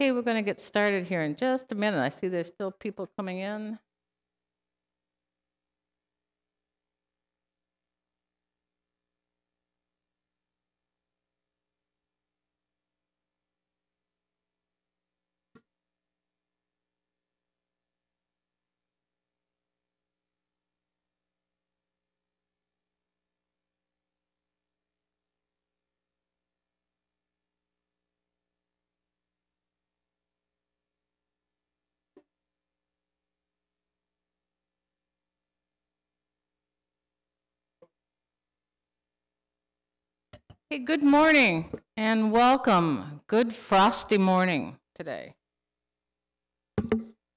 Okay, we're going to get started here in just a minute. I see there's still people coming in. Hey, good morning and welcome. Good frosty morning today.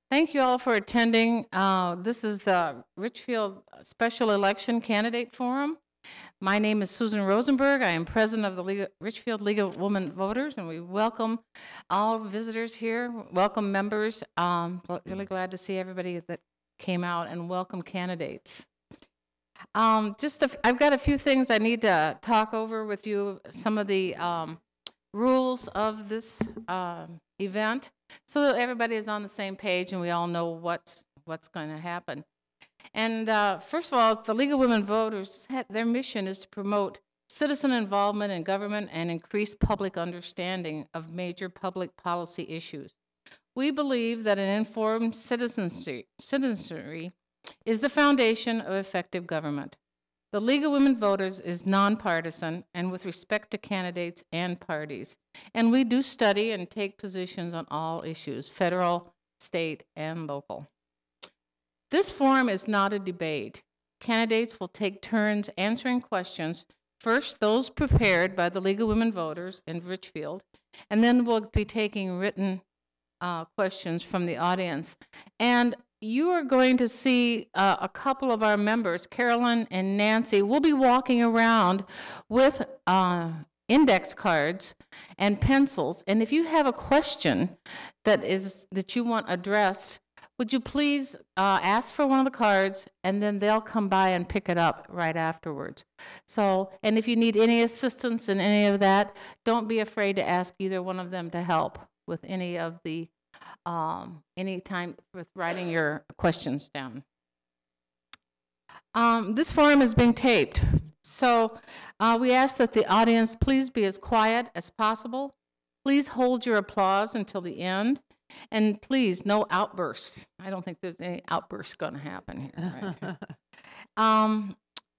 Thank you all for attending. This is the Richfield Special Election Candidate Forum. My name is Susan Rosenberg. I am president of the Richfield League of Women Voters, and we welcome all visitors here, welcome members. Really glad to see everybody that came out, and welcome candidates. I've got a few things I need to talk over with you, some of the rules of this event, so that everybody is on the same page and we all know what's going to happen. And first of all, the League of Women Voters, their mission is to promote citizen involvement in government and increase public understanding of major public policy issues. We believe that an informed citizenry is the foundation of effective government. The League of Women Voters is nonpartisan and with respect to candidates and parties. And we do study and take positions on all issues, federal, state, and local. This forum is not a debate. Candidates will take turns answering questions, first those prepared by the League of Women Voters in Richfield, and then we'll be taking written questions from the audience. And you are going to see a couple of our members, Carolyn and Nancy, will be walking around with index cards and pencils. And if you have a question that you want addressed, would you please ask for one of the cards, and then they'll come by and pick it up right afterwards. So, and if you need any assistance in any of that, don't be afraid to ask either one of them to help with any of the any time with writing your questions down. This forum is being taped, so we ask that the audience please be as quiet as possible. Please hold your applause until the end, and please, no outbursts. I don't think there's any outbursts going to happen here. Right?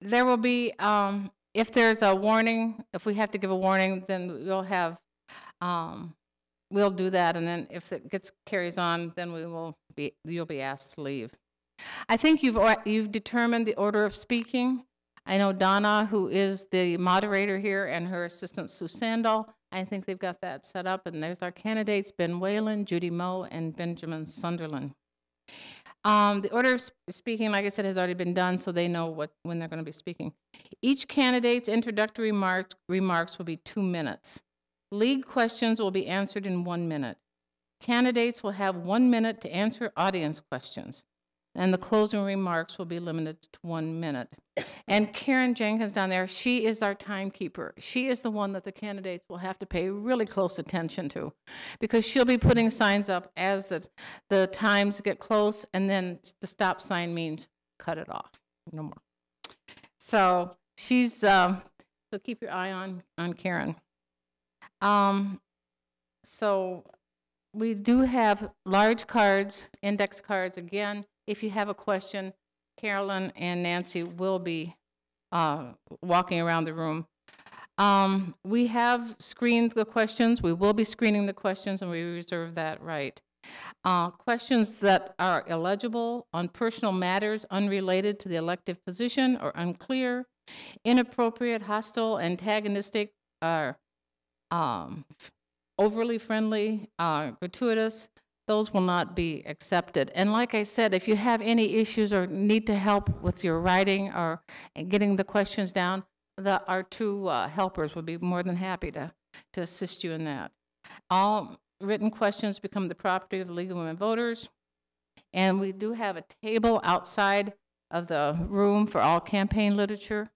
There will be, if there's a warning, if we have to give a warning, then we'll have we'll do that, and then if it carries on, then you'll be asked to leave. I think you've determined the order of speaking. I know Donna, who is the moderator here, and her assistant Sue Sandal, I think they've got that set up, and there's our candidates, Ben Whalen, Judy Moe, and Benjamin Sunderland. The order of speaking, like I said, has already been done, so they know when they're going to be speaking. Each candidate's introductory remarks will be 2 minutes. League questions will be answered in 1 minute. Candidates will have 1 minute to answer audience questions, and the closing remarks will be limited to 1 minute. And Karen Jenkins down there, she is our timekeeper. She is the one that the candidates will have to pay really close attention to, because she'll be putting signs up as the times get close, and then the stop sign means cut it off, no more. So she's, so keep your eye on Karen. So we do have large cards, index cards. Again, if you have a question, Carolyn and Nancy will be walking around the room. We have screened the questions. We will be screening the questions, and we reserve that right. Questions that are illegible on personal matters unrelated to the elective position or unclear, inappropriate, hostile, antagonistic, or overly friendly, gratuitous, those will not be accepted. And like I said, if you have any issues or need to help with your writing or getting the questions down, our two helpers will be more than happy to assist you in that. All written questions become the property of the League of Women Voters. And we do have a table outside of the room for all campaign literature.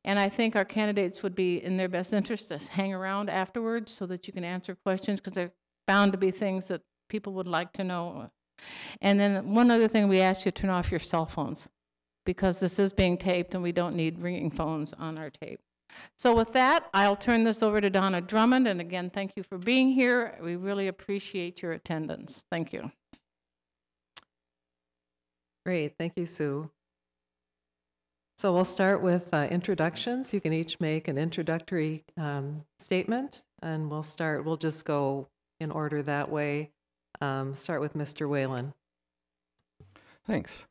And I think our candidates would be in their best interest to hang around afterwards so that you can answer questions, because bound to be things that people would like to know. And then one other thing, we ask you to turn off your cell phones, because this is being taped and we don't need ringing phones on our tape. So with that, I'll turn this over to Donna Drummond, and again, thank you for being here. We really appreciate your attendance. Thank you. Great, thank you, Sue. So we'll start with introductions. You can each make an introductory statement, and we'll just go in order that way. Start with Mr. Whalen. Thanks.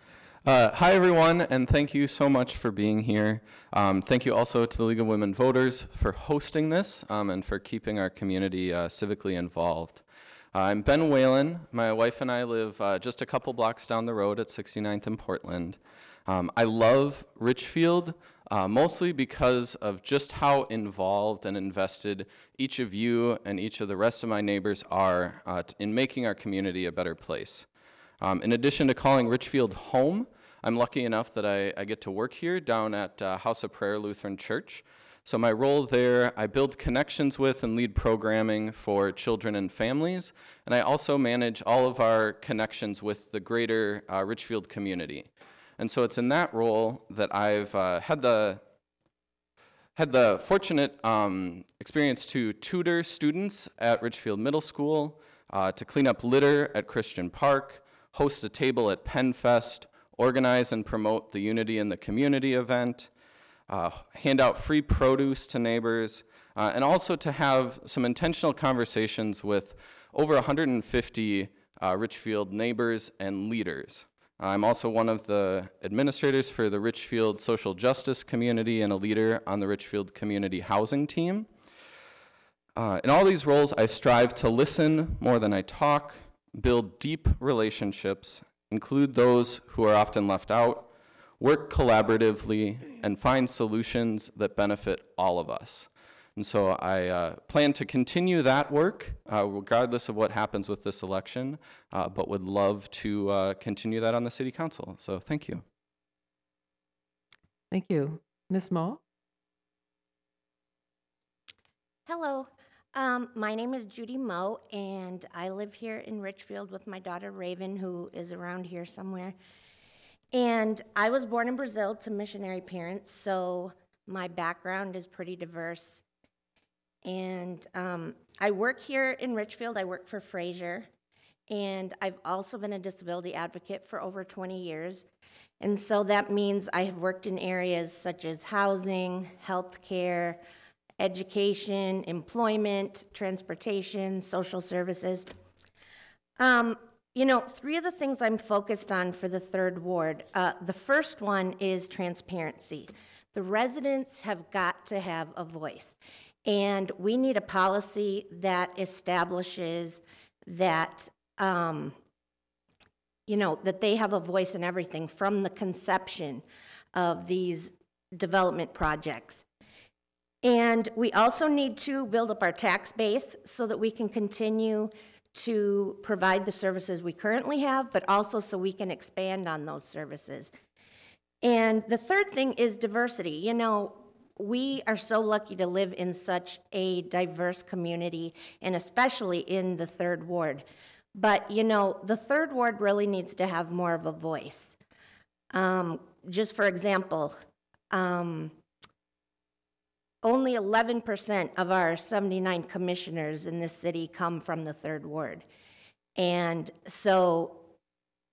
Hi, everyone, and thank you so much for being here. Thank you also to the League of Women Voters for hosting this and for keeping our community civically involved. I'm Ben Whalen. My wife and I live just a couple blocks down the road at 69th and Portland. I love Richfield mostly because of just how involved and invested each of you and each of the rest of my neighbors are in making our community a better place. In addition to calling Richfield home, I'm lucky enough that I get to work here down at House of Prayer Lutheran Church. So my role there, I build connections with and lead programming for children and families, and I also manage all of our connections with the greater Richfield community. And so it's in that role that I've had the fortunate experience to tutor students at Richfield Middle School, to clean up litter at Christian Park, host a table at PennFest, organize and promote the Unity in the Community event, hand out free produce to neighbors, and also to have some intentional conversations with over 150 Richfield neighbors and leaders. I'm also one of the administrators for the Richfield Social Justice Community and a leader on the Richfield Community Housing Team. In all these roles, I strive to listen more than I talk, build deep relationships, include those who are often left out, work collaboratively, and find solutions that benefit all of us. And so I plan to continue that work, regardless of what happens with this election, but would love to continue that on the City Council. So thank you. Thank you. Ms. Moe? Hello, my name is Judy Moe, and I live here in Richfield with my daughter Raven, who is around here somewhere. And I was born in Brazil to missionary parents, so my background is pretty diverse. And I work here in Richfield. I work for Fraser, and I've also been a disability advocate for over 20 years. And so that means I have worked in areas such as housing, healthcare, education, employment, transportation, social services. You know, three of the things I'm focused on for the third ward. The first one is transparency. The residents have got to have a voice. And we need a policy that establishes that, you know, that they have a voice in everything from the conception of these development projects. And we also need to build up our tax base so that we can continue to provide the services we currently have, but also so we can expand on those services. And the third thing is diversity. You know, we are so lucky to live in such a diverse community, and especially in the third ward. But, you know, the third ward really needs to have more of a voice. Just for example, only 11% of our 79 commissioners in this city come from the third ward. And so,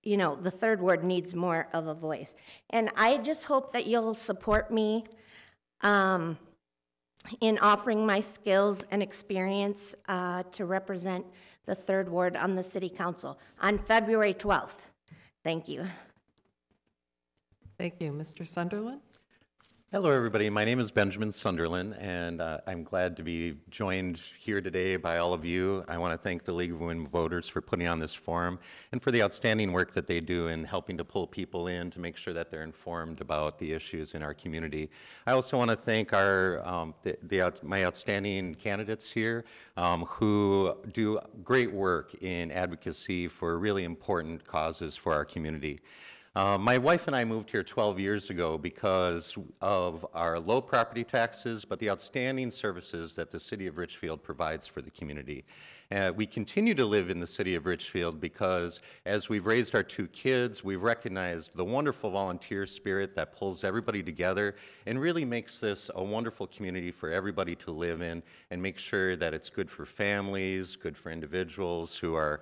you know, the third ward needs more of a voice. And I just hope that you'll support me in offering my skills and experience to represent the third ward on the City Council on February 12th. Thank you. Thank you. Mr. Sunderland? Hello, everybody. My name is Benjamin Sunderland, and I'm glad to be joined here today by all of you. I want to thank the League of Women Voters for putting on this forum and for the outstanding work that they do in helping to pull people in to make sure that they're informed about the issues in our community. I also want to thank our my outstanding candidates here who do great work in advocacy for really important causes for our community. My wife and I moved here 12 years ago because of our low property taxes, but the outstanding services that the city of Richfield provides for the community. We continue to live in the city of Richfield because as we've raised our 2 kids, we've recognized the wonderful volunteer spirit that pulls everybody together and really makes this a wonderful community for everybody to live in, and make sure that it's good for families, good for individuals who are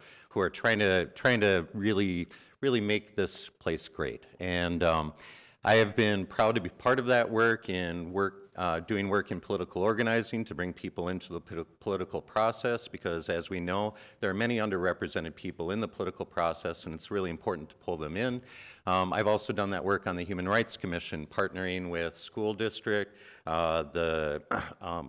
trying to really make this place great. And I have been proud to be part of that work and doing work in political organizing to bring people into the political process, because as we know, there are many underrepresented people in the political process, and it's really important to pull them in. I've also done that work on the Human Rights Commission, partnering with school district, the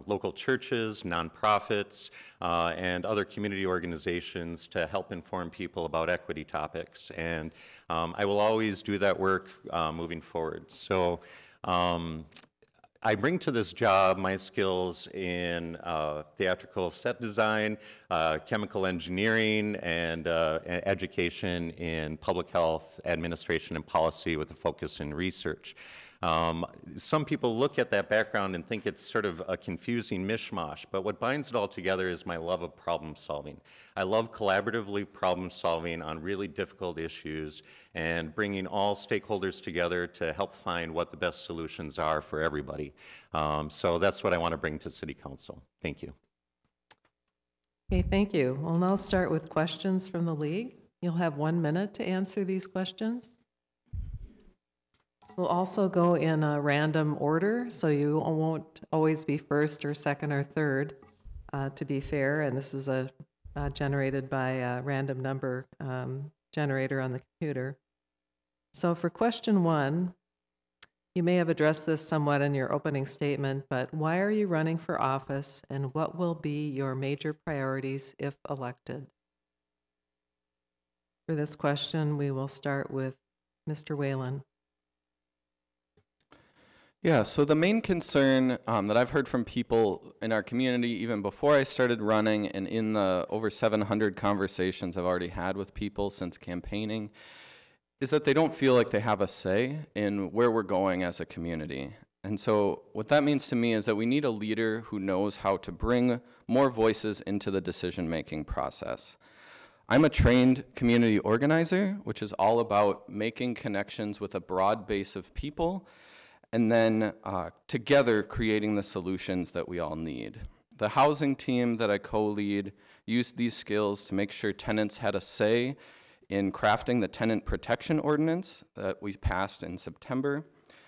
local churches, nonprofits, and other community organizations to help inform people about equity topics. And I will always do that work moving forward. So I bring to this job my skills in theatrical set design, chemical engineering, and education in public health, administration, and policy with a focus in research. Some people look at that background and think it's sort of a confusing mishmash, but what binds it all together is my love of problem solving. I love collaboratively problem solving on really difficult issues and bringing all stakeholders together to help find what the best solutions are for everybody. So that's what I want to bring to City Council. Thank you. Okay, thank you. We'll now start with questions from the league. You'll have 1 minute to answer these questions. We'll also go in a random order, so you won't always be first or second or third, to be fair, and this is generated by a random number generator on the computer. So for question 1, you may have addressed this somewhat in your opening statement, but why are you running for office, and what will be your major priorities if elected? For this question, we will start with Mr. Whalen. Yeah, so the main concern that I've heard from people in our community, even before I started running, and in the over 700 conversations I've already had with people since campaigning, is that they don't feel like they have a say in where we're going as a community. And so what that means to me is that we need a leader who knows how to bring more voices into the decision-making process. I'm a trained community organizer, which is all about making connections with a broad base of people, and then together creating the solutions that we all need. The housing team that I co-lead used these skills to make sure tenants had a say in crafting the tenant protection ordinance that we passed in September.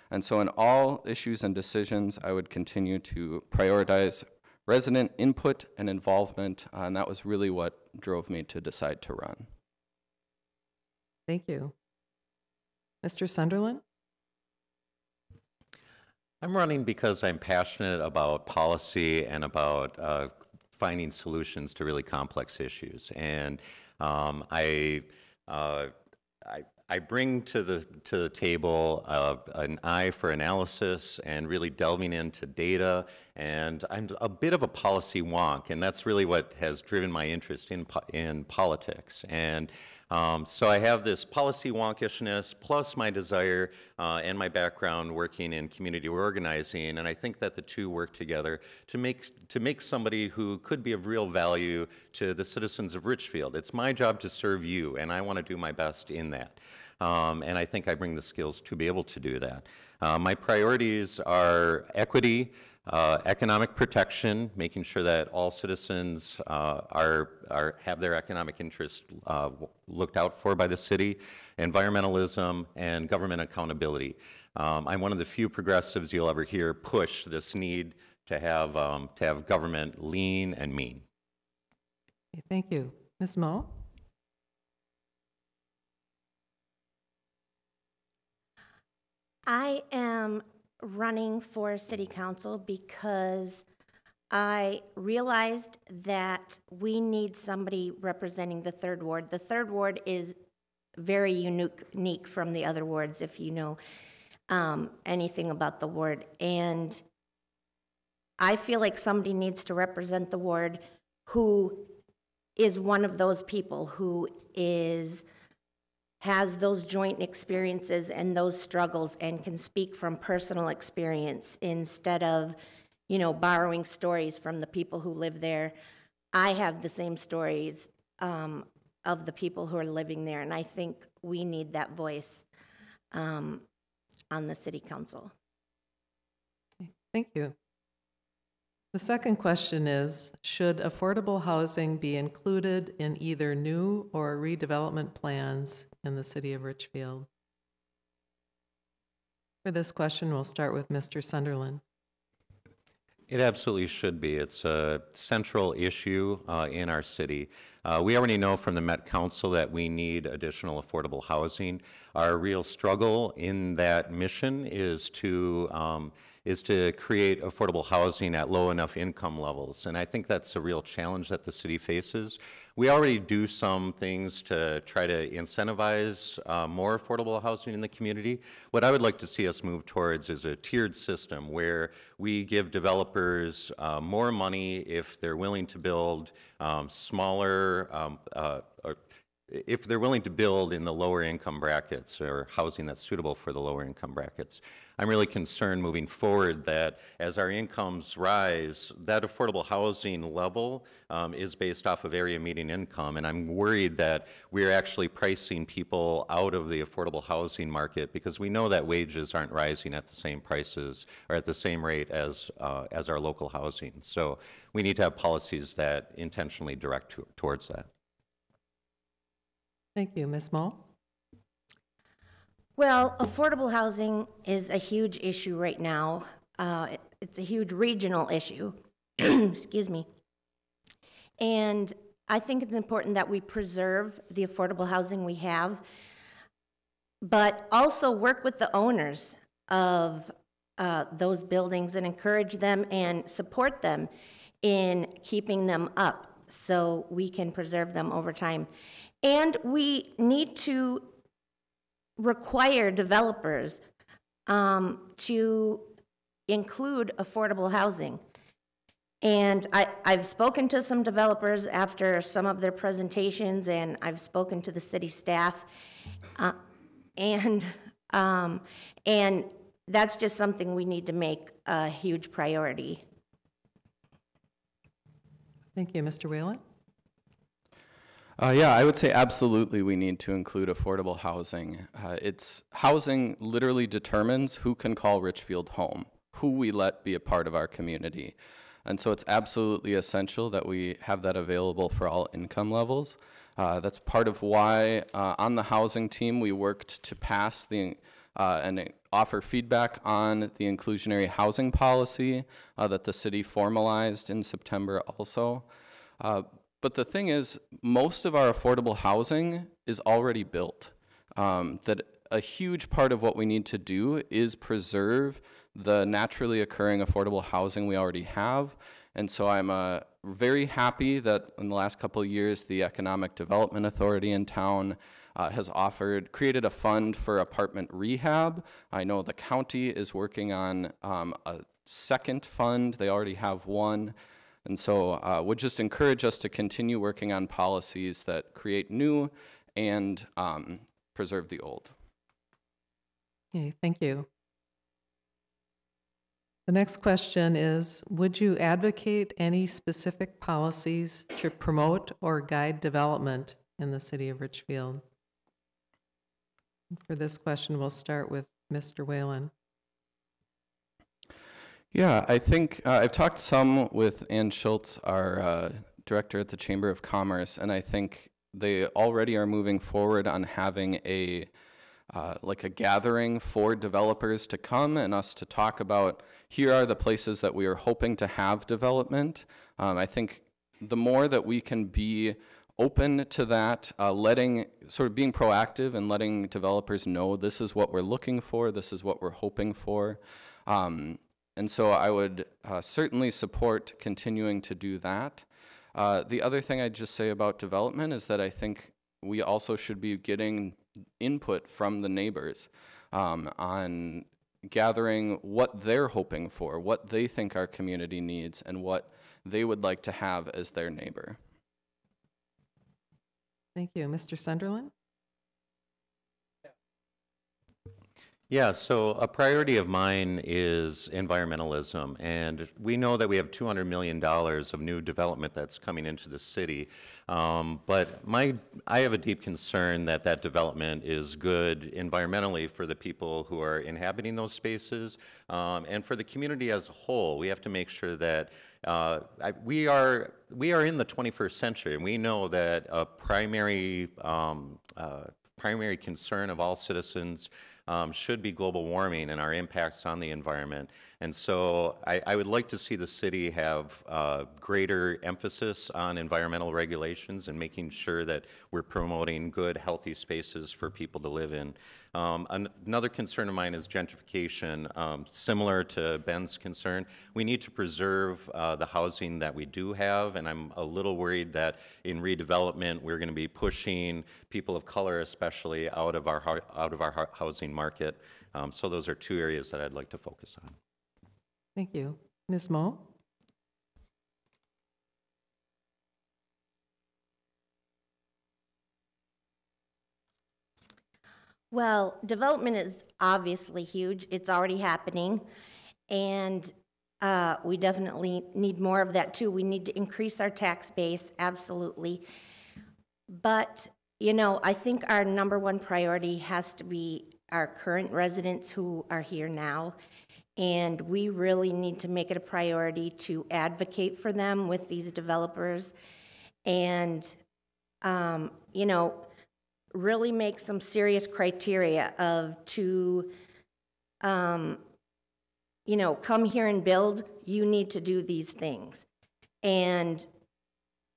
And so in all issues and decisions, I would continue to prioritize resident input and involvement, and that was really what drove me to decide to run. Thank you. Mr. Sunderland? I'm running because I'm passionate about policy and about finding solutions to really complex issues. And I bring to the table an eye for analysis and really delving into data. And I'm a bit of a policy wonk, and that's really what has driven my interest in politics. And so I have this policy wonkishness plus my desire and my background working in community organizing, and I think that the two work together to make somebody who could be of real value to the citizens of Richfield. It's my job to serve you, and I want to do my best in that. And I think I bring the skills to be able to do that. My priorities are equity, economic protection, making sure that all citizens have their economic interests looked out for by the city, environmentalism, and government accountability. I'm one of the few progressives you'll ever hear push this need to have government lean and mean. Okay, thank you. Ms. Moe? I am running for city council because I realized that we need somebody representing the third ward. The third ward is very unique from the other wards, if you know anything about the ward. And I feel like somebody needs to represent the ward who is one of those people who has those joint experiences and those struggles and can speak from personal experience instead of, borrowing stories from the people who live there. I have the same stories of the people who are living there, and I think we need that voice on the city council. Thank you. The second question is, should affordable housing be included in either new or redevelopment plans in the city of Richfield? For this question, we'll start with Mr. Sunderland. It absolutely should be. It's a central issue in our city. We already know from the Met Council that we need additional affordable housing. Our real struggle in that mission is to create affordable housing at low enough income levels. And I think that's a real challenge that the city faces. We already do some things to try to incentivize more affordable housing in the community. What I would like to see us move towards is a tiered system where we give developers more money if they're willing to build smaller, if they're willing to build in the lower income brackets or housing that's suitable for the lower income brackets. I'm really concerned moving forward that as our incomes rise, that affordable housing level is based off of area median income, and I'm worried that we're actually pricing people out of the affordable housing market because we know that wages aren't rising at the same prices or at the same rate as our local housing. So we need to have policies that intentionally direct towards that. Thank you. Ms. Moe? Well, affordable housing is a huge issue right now. It's a huge regional issue. Excuse me. And I think it's important that we preserve the affordable housing we have, but also work with the owners of those buildings and encourage them and support them in keeping them up so we can preserve them over time. And we need to require developers to include affordable housing. And I've spoken to some developers after some of their presentations, and I've spoken to the city staff, and that's just something we need to make a huge priority. Thank you. Mr. Whalen? Yeah, I would say absolutely we need to include affordable housing. Housing literally determines who can call Richfield home, who we let be a part of our community. And so it's absolutely essential that we have that available for all income levels. That's part of why on the housing team we worked to pass and offer feedback on the inclusionary housing policy that the city formalized in September also. But the thing is, most of our affordable housing is already built. That a huge part of what we need to do is preserve the naturally occurring affordable housing we already have. And so I'm very happy that in the last couple of years, the Economic Development Authority in town has created a fund for apartment rehab. I know the county is working on a second fund. They already have one. And so would just encourage us to continue working on policies that create new and preserve the old. Okay, thank you. The next question is, would you advocate any specific policies to promote or guide development in the city of Richfield? For this question, we'll start with Mr. Whalen. Yeah, I think I've talked some with Ann Schultz, our director at the Chamber of Commerce, and I think they already are moving forward on having a gathering for developers to come and us to talk about, here are the places that we are hoping to have development. I think the more that we can be open to that, being proactive and letting developers know this is what we're looking for, this is what we're hoping for. And so I would certainly support continuing to do that. The other thing I'd just say about development is that I think we also should be getting input from the neighbors on gathering what they're hoping for, what they think our community needs, and what they would like to have as their neighbor. Thank you. Mr. Sunderland? Yeah, so a priority of mine is environmentalism, and we know that we have $200 million of new development that's coming into the city, but I have a deep concern that that development is good environmentally for the people who are inhabiting those spaces, and for the community as a whole. We have to make sure that we are in the 21st century, and we know that a primary concern of all citizens should be global warming and our impacts on the environment. And so I would like to see the city have greater emphasis on environmental regulations and making sure that we're promoting good, healthy spaces for people to live in. Another concern of mine is gentrification. Similar to Ben's concern, we need to preserve the housing that we do have, and I'm a little worried that in redevelopment we're going to be pushing people of color, especially, out of our housing market. So those are two areas that I'd like to focus on. Thank you. Ms. Moe? Well, development is obviously huge. It's already happening, and we definitely need more of that too. We need to increase our tax base, absolutely. But, you know, I think our number one priority has to be our current residents who are here now, and we really need to make it a priority to advocate for them with these developers and, you know, really make some serious criteria to, you know, come here and build, you need to do these things. And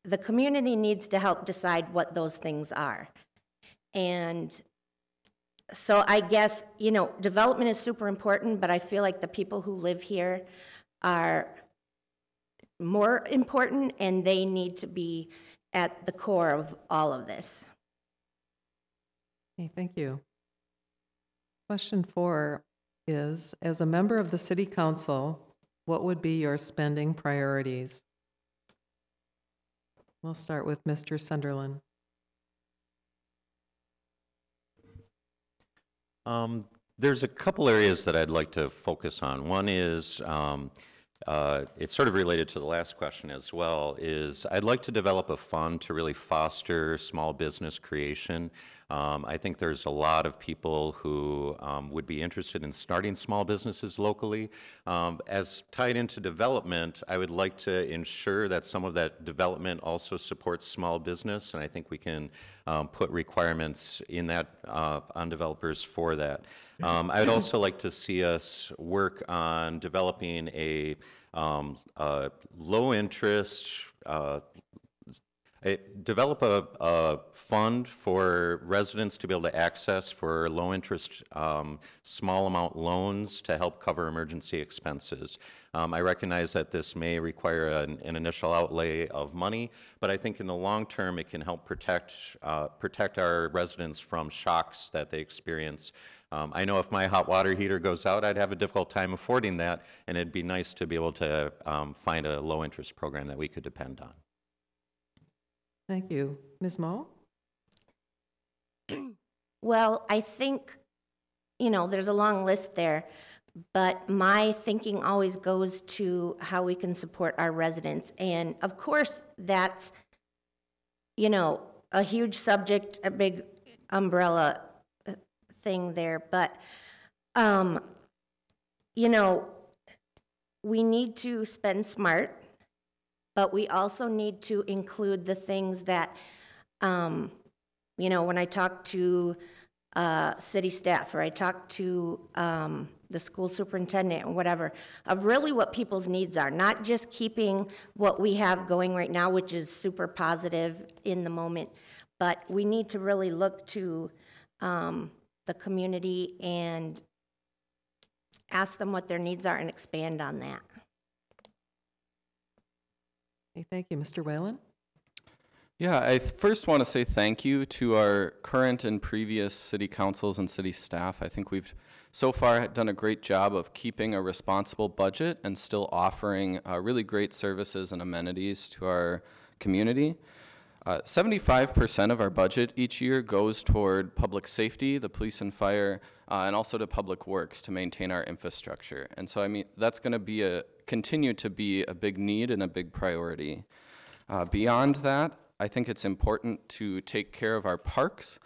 the community needs to help decide what those things are. And so I guess, you know, development is super important, but I feel like the people who live here are more important, and they need to be at the core of all of this. Okay, thank you. Question 4 is, as a member of the City Council, what would be your spending priorities? We'll start with Mr. Sunderland. There's a couple areas that I'd like to focus on. One is, it's sort of related to the last question as well, is I'd like to develop a fund to really foster small business creation. I think there's a lot of people who would be interested in starting small businesses locally. As tied into development, I would like to ensure that some of that development also supports small business, and I think we can put requirements in that on developers for that. I would also like to see us work on developing a low interest, develop a fund for residents to be able to access for low interest, small amount loans to help cover emergency expenses. I recognize that this may require an initial outlay of money, but I think in the long term it can help protect our residents from shocks that they experience. I know if my hot water heater goes out, I'd have a difficult time affording that, and it'd be nice to be able to find a low interest program that we could depend on. Thank you. Ms. Moe? Well, I think, you know, there's a long list there, but my thinking always goes to how we can support our residents. And of course, that's, you know, a huge subject, a big umbrella thing there. But, you know, we need to spend smart, but we also need to include the things that, you know, when I talk to city staff or I talk to the school superintendent or whatever, of really what people's needs are, not just keeping what we have going right now, which is super positive in the moment, but we need to really look to the community and ask them what their needs are and expand on that. Okay, thank you. Mr. Whalen? Yeah, I first want to say thank you to our current and previous city councils and city staff. I think we've so far done a great job of keeping a responsible budget and still offering really great services and amenities to our community. 75% of our budget each year goes toward public safety, the police and fire, and also to public works to maintain our infrastructure. And so, I mean, that's going to continue to be a big need and a big priority. Beyond that, I think it's important to take care of our parks,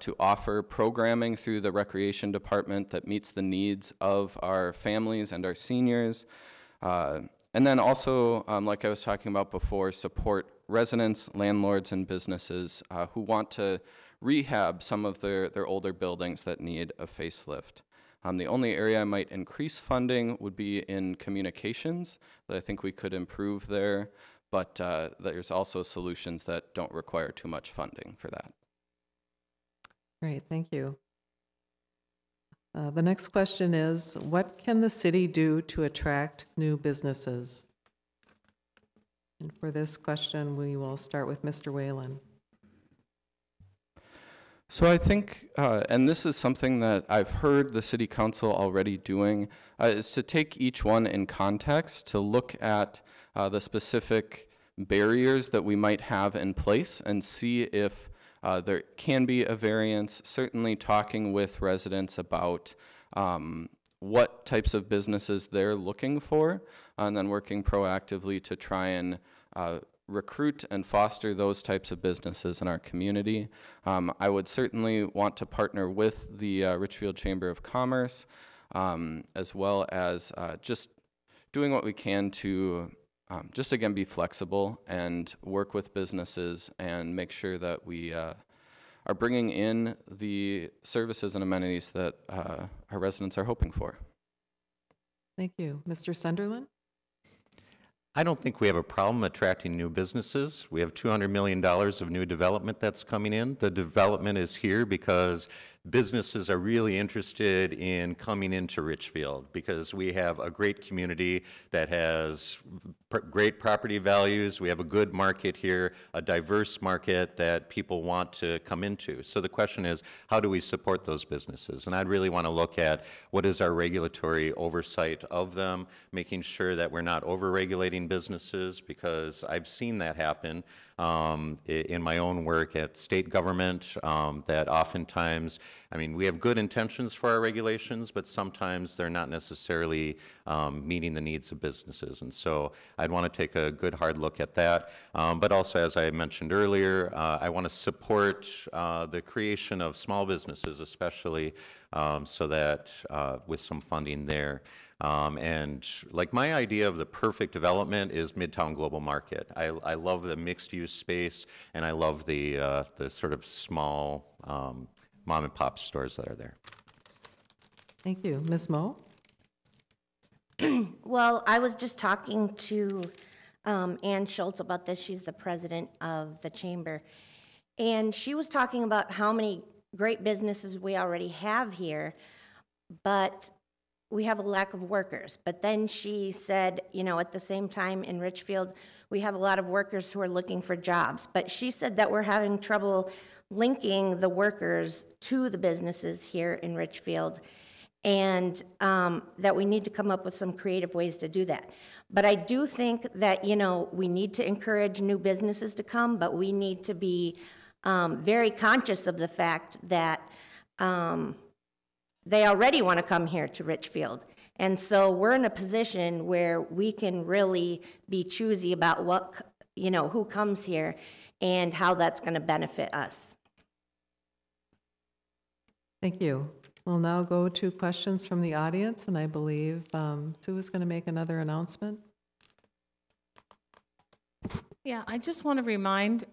to offer programming through the recreation department that meets the needs of our families and our seniors. And then also, like I was talking about before, support residents, landlords, and businesses who want to rehab some of their older buildings that need a facelift. The only area I might increase funding would be in communications, that I think we could improve there, but there's also solutions that don't require too much funding for that. Great, thank you. The next question is, what can the city do to attract new businesses? And for this question, we will start with Mr. Whalen. So I think, and this is something that I've heard the city council already doing, is to take each one in context, to look at the specific barriers that we might have in place and see if there can be a variance, certainly talking with residents about what types of businesses they're looking for, and then working proactively to try and recruit and foster those types of businesses in our community. I would certainly want to partner with the Richfield Chamber of Commerce, as well as just doing what we can to just again be flexible and work with businesses and make sure that we are bringing in the services and amenities that our residents are hoping for. Thank you. Mr. Sunderland? I don't think we have a problem attracting new businesses. We have $200 million of new development that's coming in. The development is here because businesses are really interested in coming into Richfield because we have a great community that has great property values. We have a good market here, a diverse market that people want to come into. So the question is, how do we support those businesses? And I'd really want to look at what is our regulatory oversight of them, making sure that we're not over-regulating businesses, because I've seen that happen in my own work at state government, that oftentimes, I mean, we have good intentions for our regulations, but sometimes they're not necessarily meeting the needs of businesses. And so I'd want to take a good hard look at that. But also, as I mentioned earlier, I want to support the creation of small businesses, especially so that with some funding there. And like my idea of the perfect development is Midtown Global Market. I love the mixed use space, and I love the sort of small mom and pop stores that are there. Thank you. Ms. Moe? Well, I was just talking to Ann Schultz about this. She's the president of the chamber. And she was talking about how many great businesses we already have here, but we have a lack of workers. But then she said, you know, at the same time in Richfield, we have a lot of workers who are looking for jobs. But she said that we're having trouble linking the workers to the businesses here in Richfield, and that we need to come up with some creative ways to do that. But I do think that, you know, we need to encourage new businesses to come, but we need to be very conscious of the fact that they already want to come here to Richfield. And so we're in a position where we can really be choosy about what, you know, who comes here and how that's going to benefit us. Thank you. We'll now go to questions from the audience, and I believe Sue is going to make another announcement. Yeah, I just want to remind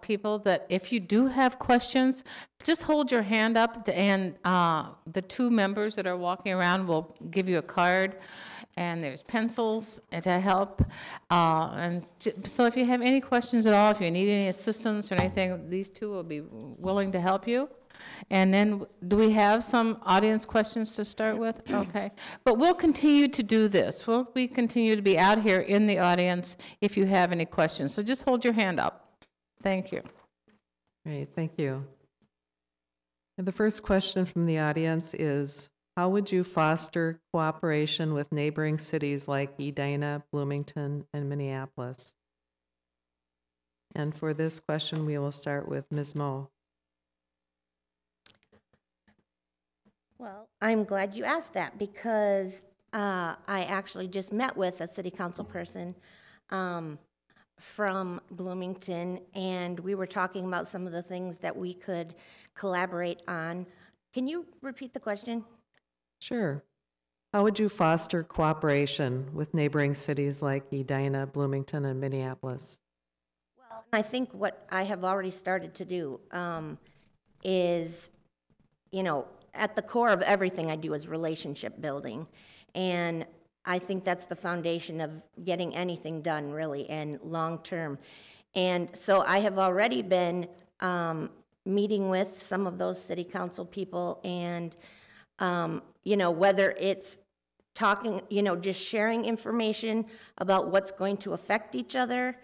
people that if you do have questions, just hold your hand up, and the two members that are walking around will give you a card, and there's pencils to help. So if you have any questions at all, if you need any assistance or anything, these two will be willing to help you. And then, do we have some audience questions to start with? Okay. But we'll continue to do this. We continue to be out here in the audience if you have any questions. So just hold your hand up. Thank you. Great, thank you. And the first question from the audience is, how would you foster cooperation with neighboring cities like Edina, Bloomington, and Minneapolis? And for this question, we will start with Ms. Moe. Well, I'm glad you asked that because I actually just met with a city council person from Bloomington, and we were talking about some of the things that we could collaborate on. Can you repeat the question? Sure. How would you foster cooperation with neighboring cities like Edina, Bloomington, and Minneapolis? Well, I think what I have already started to do is, you know, at the core of everything I do is relationship building. And I think that's the foundation of getting anything done, really, and long-term. And so I have already been meeting with some of those city council people and, you know, whether it's talking, you know, just sharing information about what's going to affect each other,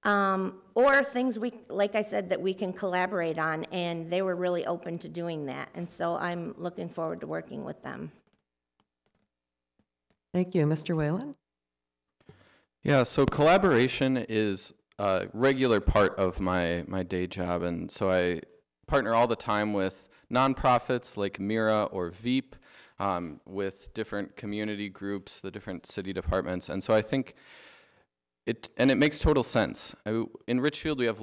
or things we, like I said, that we can collaborate on, and they were really open to doing that. And so I'm looking forward to working with them. Thank you. Mr. Whalen? Yeah, so collaboration is a regular part of my day job, and so I partner all the time with nonprofits like Mira or Veep, with different community groups, the different city departments, and so I think it makes total sense. In Richfield, we have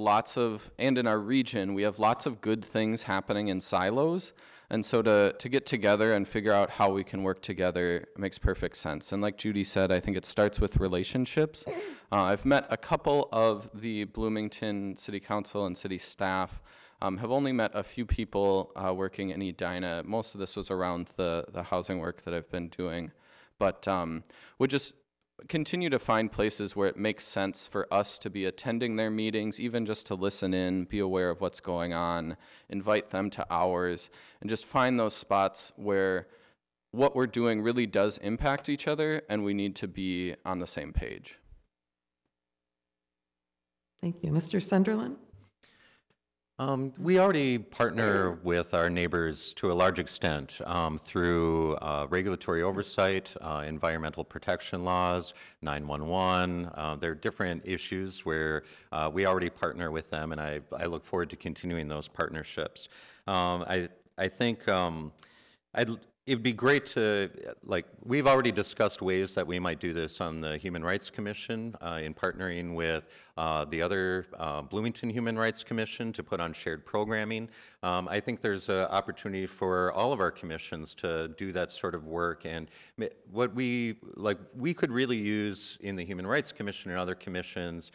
and in our region, we have lots of good things happening in silos. And so to get together and figure out how we can work together makes perfect sense. And like Judy said, I think it starts with relationships. I've met a couple of the Bloomington City Council and city staff, have only met a few people working in Edina. Most of this was around the housing work that I've been doing. But would just continue to find places where it makes sense for us to be attending their meetings, even just to listen in, be aware of what's going on, invite them to ours, and just find those spots where what we're doing really does impact each other and we need to be on the same page. Thank you. Mr. Sunderland? We already partner with our neighbors to a large extent through regulatory oversight, environmental protection laws, 911. There are different issues where we already partner with them, and I look forward to continuing those partnerships. I think it'd be great to, we've already discussed ways that we might do this on the Human Rights Commission in partnering with the other Bloomington Human Rights Commission to put on shared programming. I think there's an opportunity for all of our commissions to do that sort of work, and what we could really use in the Human Rights Commission and other commissions,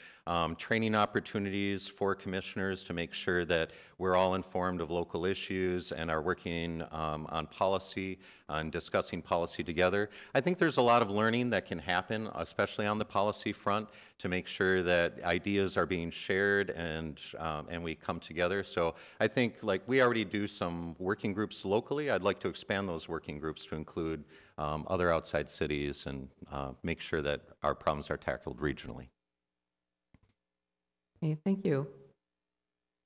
training opportunities for commissioners to make sure that we're all informed of local issues and are working on policy and discussing policy together. I think there's a lot of learning that can happen, especially on the policy front, to make sure that ideas are being shared and we come together. So I think we already do some working groups locally. I'd like to expand those working groups to include other outside cities and make sure that our problems are tackled regionally. Okay, thank you.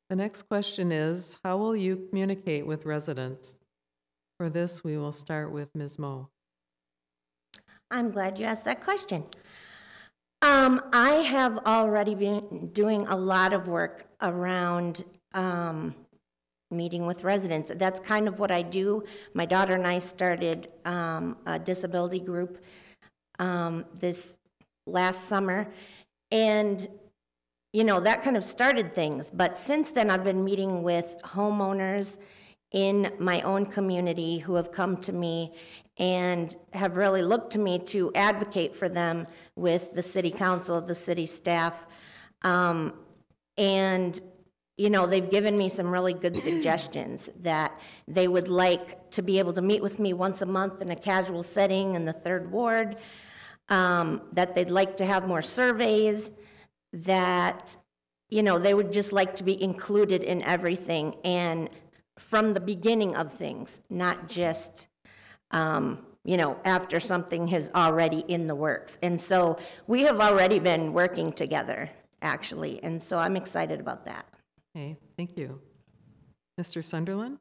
The next question is, how will you communicate with residents? For this, we will start with Ms. Moe. I'm glad you asked that question. I have already been doing a lot of work around meeting with residents. That's kind of what I do. My daughter and I started a disability group this last summer, and you know, that kind of started things. But since then, I've been meeting with homeowners in my own community who have come to me and have really looked to me to advocate for them with the city council, the city staff. And, you know, they've given me some really good suggestions that they would like to be able to meet with me once a month in a casual setting in the 3rd Ward, that they'd like to have more surveys, that, you know, they would just like to be included in everything and from the beginning of things, not just, you know, after something has already in the works. And so we have already been working together, actually, and so I'm excited about that. Okay, thank you. Mr. Sunderland?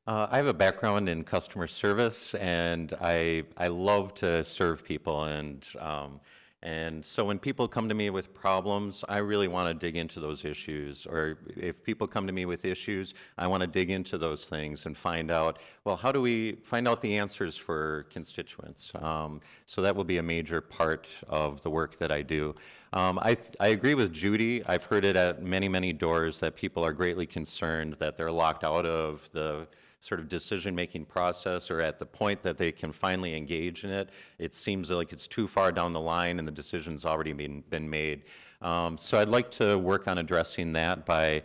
I have a background in customer service, and I love to serve people, and And so when people come to me with problems, I really want to dig into those issues. Or if people come to me with issues, I want to dig into those things and find out, well, how do we find out the answers for constituents? So that will be a major part of the work that I do. I agree with Judy. I've heard it at many, many doors that people are greatly concerned that they're locked out of the sort of decision-making process, or at the point that they can finally engage in it, it seems like it's too far down the line and the decision's already been made. So I'd like to work on addressing that by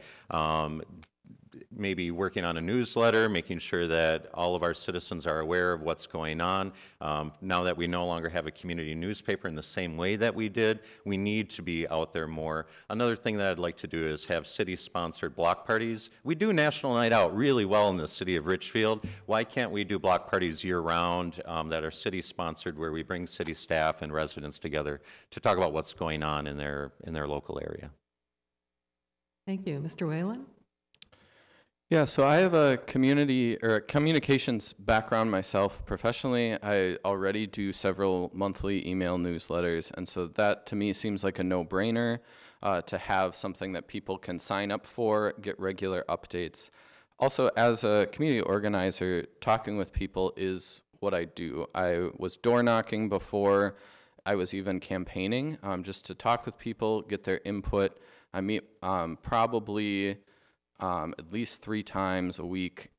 maybe working on a newsletter, making sure that all of our citizens are aware of what's going on. Now that we no longer have a community newspaper in the same way that we did, we need to be out there more. Another thing that I'd like to do is have city-sponsored block parties. We do National Night Out really well in the city of Richfield. Why can't we do block parties year-round that are city-sponsored, where we bring city staff and residents together to talk about what's going on in their local area? Thank you. Mr. Whalen? Yeah, so I have a community or a communications background myself professionally. I already do several monthly email newsletters, and so that to me seems like a no-brainer to have something that people can sign up for, get regular updates. Also, as a community organizer, talking with people is what I do. I was door knocking before I was even campaigning, just to talk with people, get their input. I meet probably at least 3 times a week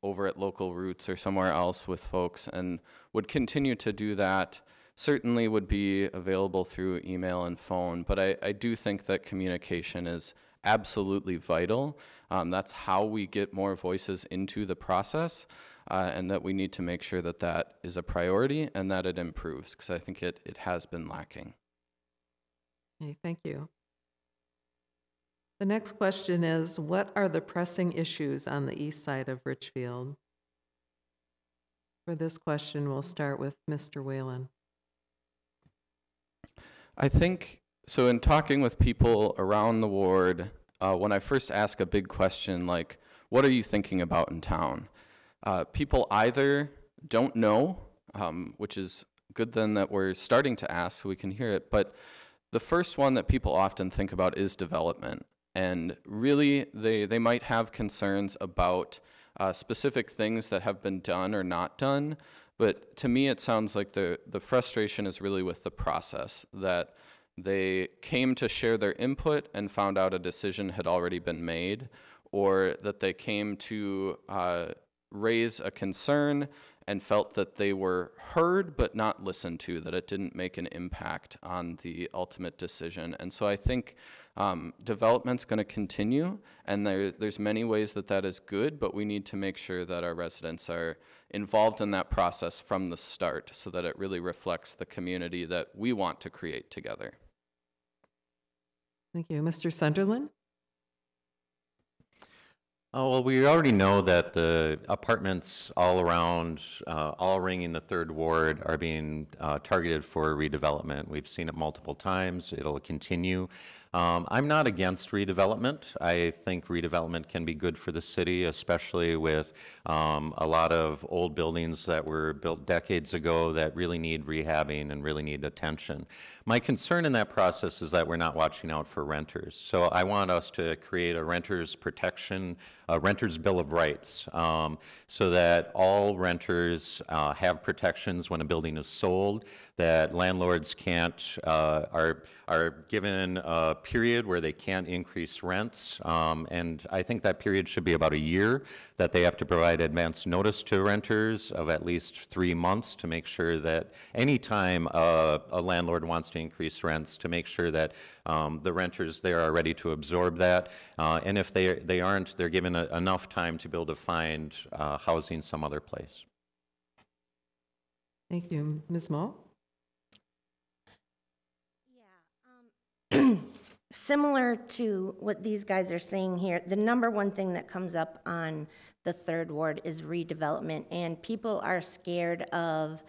over at Local Roots or somewhere else with folks, and would continue to do that. Certainly would be available through email and phone, but I do think that communication is absolutely vital. That's how we get more voices into the process, and that we need to make sure that that is a priority and that it improves, because I think it has been lacking. Okay, thank you. The next question is, what are the pressing issues on the east side of Richfield? For this question, we'll start with Mr. Whalen. I think, so in talking with people around the ward, when I first ask a big question like, what are you thinking about in town? People either don't know, which is good then that we're starting to ask so we can hear it, but the first one that people often think about is development. And really, they might have concerns about specific things that have been done or not done. But to me, it sounds like the frustration is really with the process, that they came to share their input and found out a decision had already been made, or that they came to raise a concern and felt that they were heard but not listened to, that it didn't make an impact on the ultimate decision. And so I think development's going to continue, and there's many ways that that is good, but we need to make sure that our residents are involved in that process from the start so that it really reflects the community that we want to create together. Thank you. Mr. Sunderland? Oh, well, we already know that the apartments all around, all ringing the third ward, are being targeted for redevelopment. We've seen it multiple times. It'll continue. I'm not against redevelopment. I think redevelopment can be good for the city, especially with a lot of old buildings that were built decades ago that really need rehabbing and really need attention. My concern in that process is that we're not watching out for renters. So I want us to create a renters protection, a renters bill of rights, so that all renters have protections when a building is sold, that landlords can't, are given a period where they can't increase rents, and I think that period should be about a year, that they have to provide advance notice to renters of at least 3 months to make sure that any time a landlord wants to increase rents, to make sure that the renters there are ready to absorb that, and if they aren't, they're given enough time to be able to find housing some other place. Thank you. Ms. Moe? Similar to what these guys are saying here, the number one thing that comes up on the third ward is redevelopment, and people are scared of,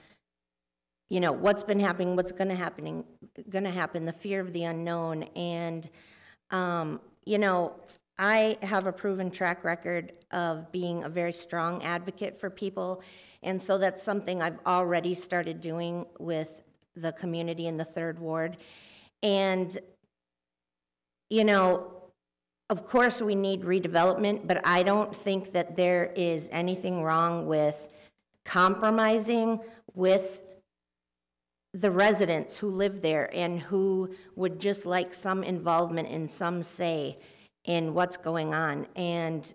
you know, what's been happening, what's going to happen, the fear of the unknown. And you know, I have a proven track record of being a very strong advocate for people, and so that's something I've already started doing with the community in the 3rd Ward. And, you know, of course we need redevelopment, but I don't think that there is anything wrong with compromising with the residents who live there and who would just like some involvement and some say in what's going on. And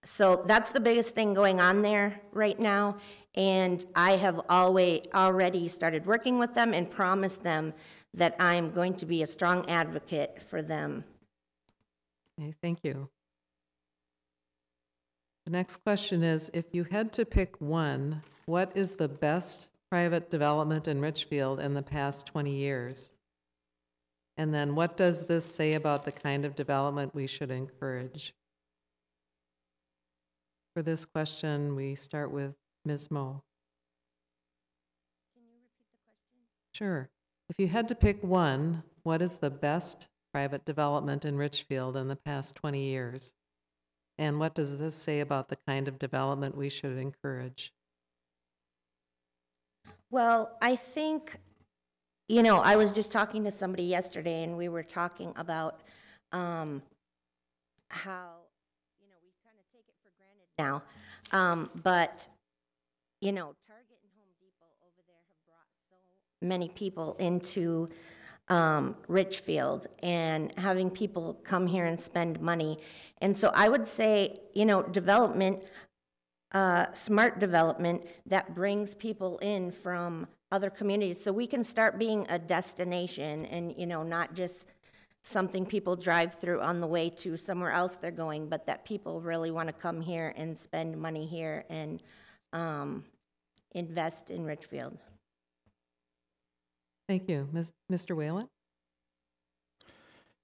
so that's the biggest thing going on there right now. And I have already started working with them and promised them that I'm going to be a strong advocate for them. Okay, thank you. The next question is, if you had to pick one, what is the best private development in Richfield in the past 20 years? And then what does this say about the kind of development we should encourage? For this question, we start with Ms. Moe. Can you repeat the question? Sure. If you had to pick one, what is the best private development in Richfield in the past 20 years? And what does this say about the kind of development we should encourage? Well, I think, you know, I was just talking to somebody yesterday, and we were talking about how, you know, we kind of take it for granted now. But, you know, Target and Home Depot over there have brought so many people into Richfield and having people come here and spend money. And so I would say, you know, development, smart development that brings people in from other communities, so we can start being a destination and, you know, not just something people drive through on the way to somewhere else they're going, but that people really want to come here and spend money here and invest in Richfield. Thank you. Mr. Whalen?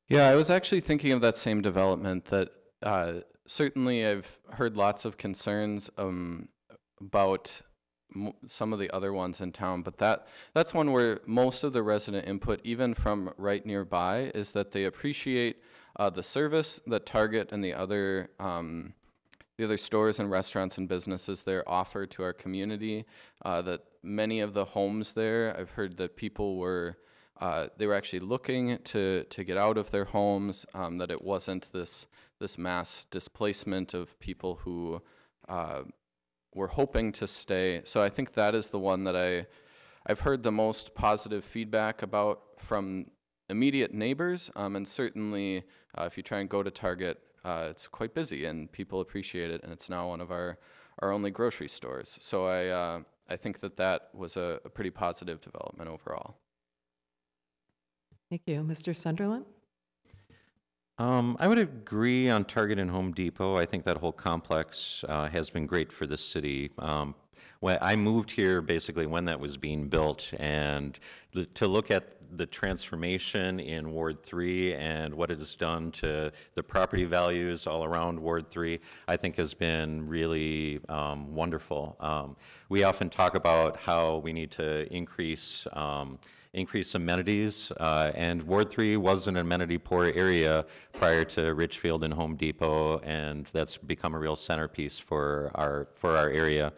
Yeah, I was actually thinking of that same development that certainly I've heard lots of concerns about some of the other ones in town, but that's one where most of the resident input, even from right nearby, is that they appreciate the service that Target and the other stores and restaurants and businesses there offer to our community. That many of the homes there, I've heard that people were they were actually looking to get out of their homes. That it wasn't this mass displacement of people who were hoping to stay. So I think that is the one that I've heard the most positive feedback about from immediate neighbors, and certainly if you try and go to Target, it's quite busy and people appreciate it, and it's now one of our only grocery stores. So I think that was a pretty positive development overall. Thank you. Mr. Sunderland? I would agree on Target and Home Depot. I think that whole complex has been great for the city. When I moved here basically when that was being built, and to look at the transformation in Ward 3 and what it has done to the property values all around Ward 3, I think has been really wonderful. We often talk about how we need to increase amenities, and Ward 3 was an amenity-poor area prior to Richfield and Home Depot, and that's become a real centerpiece for our area.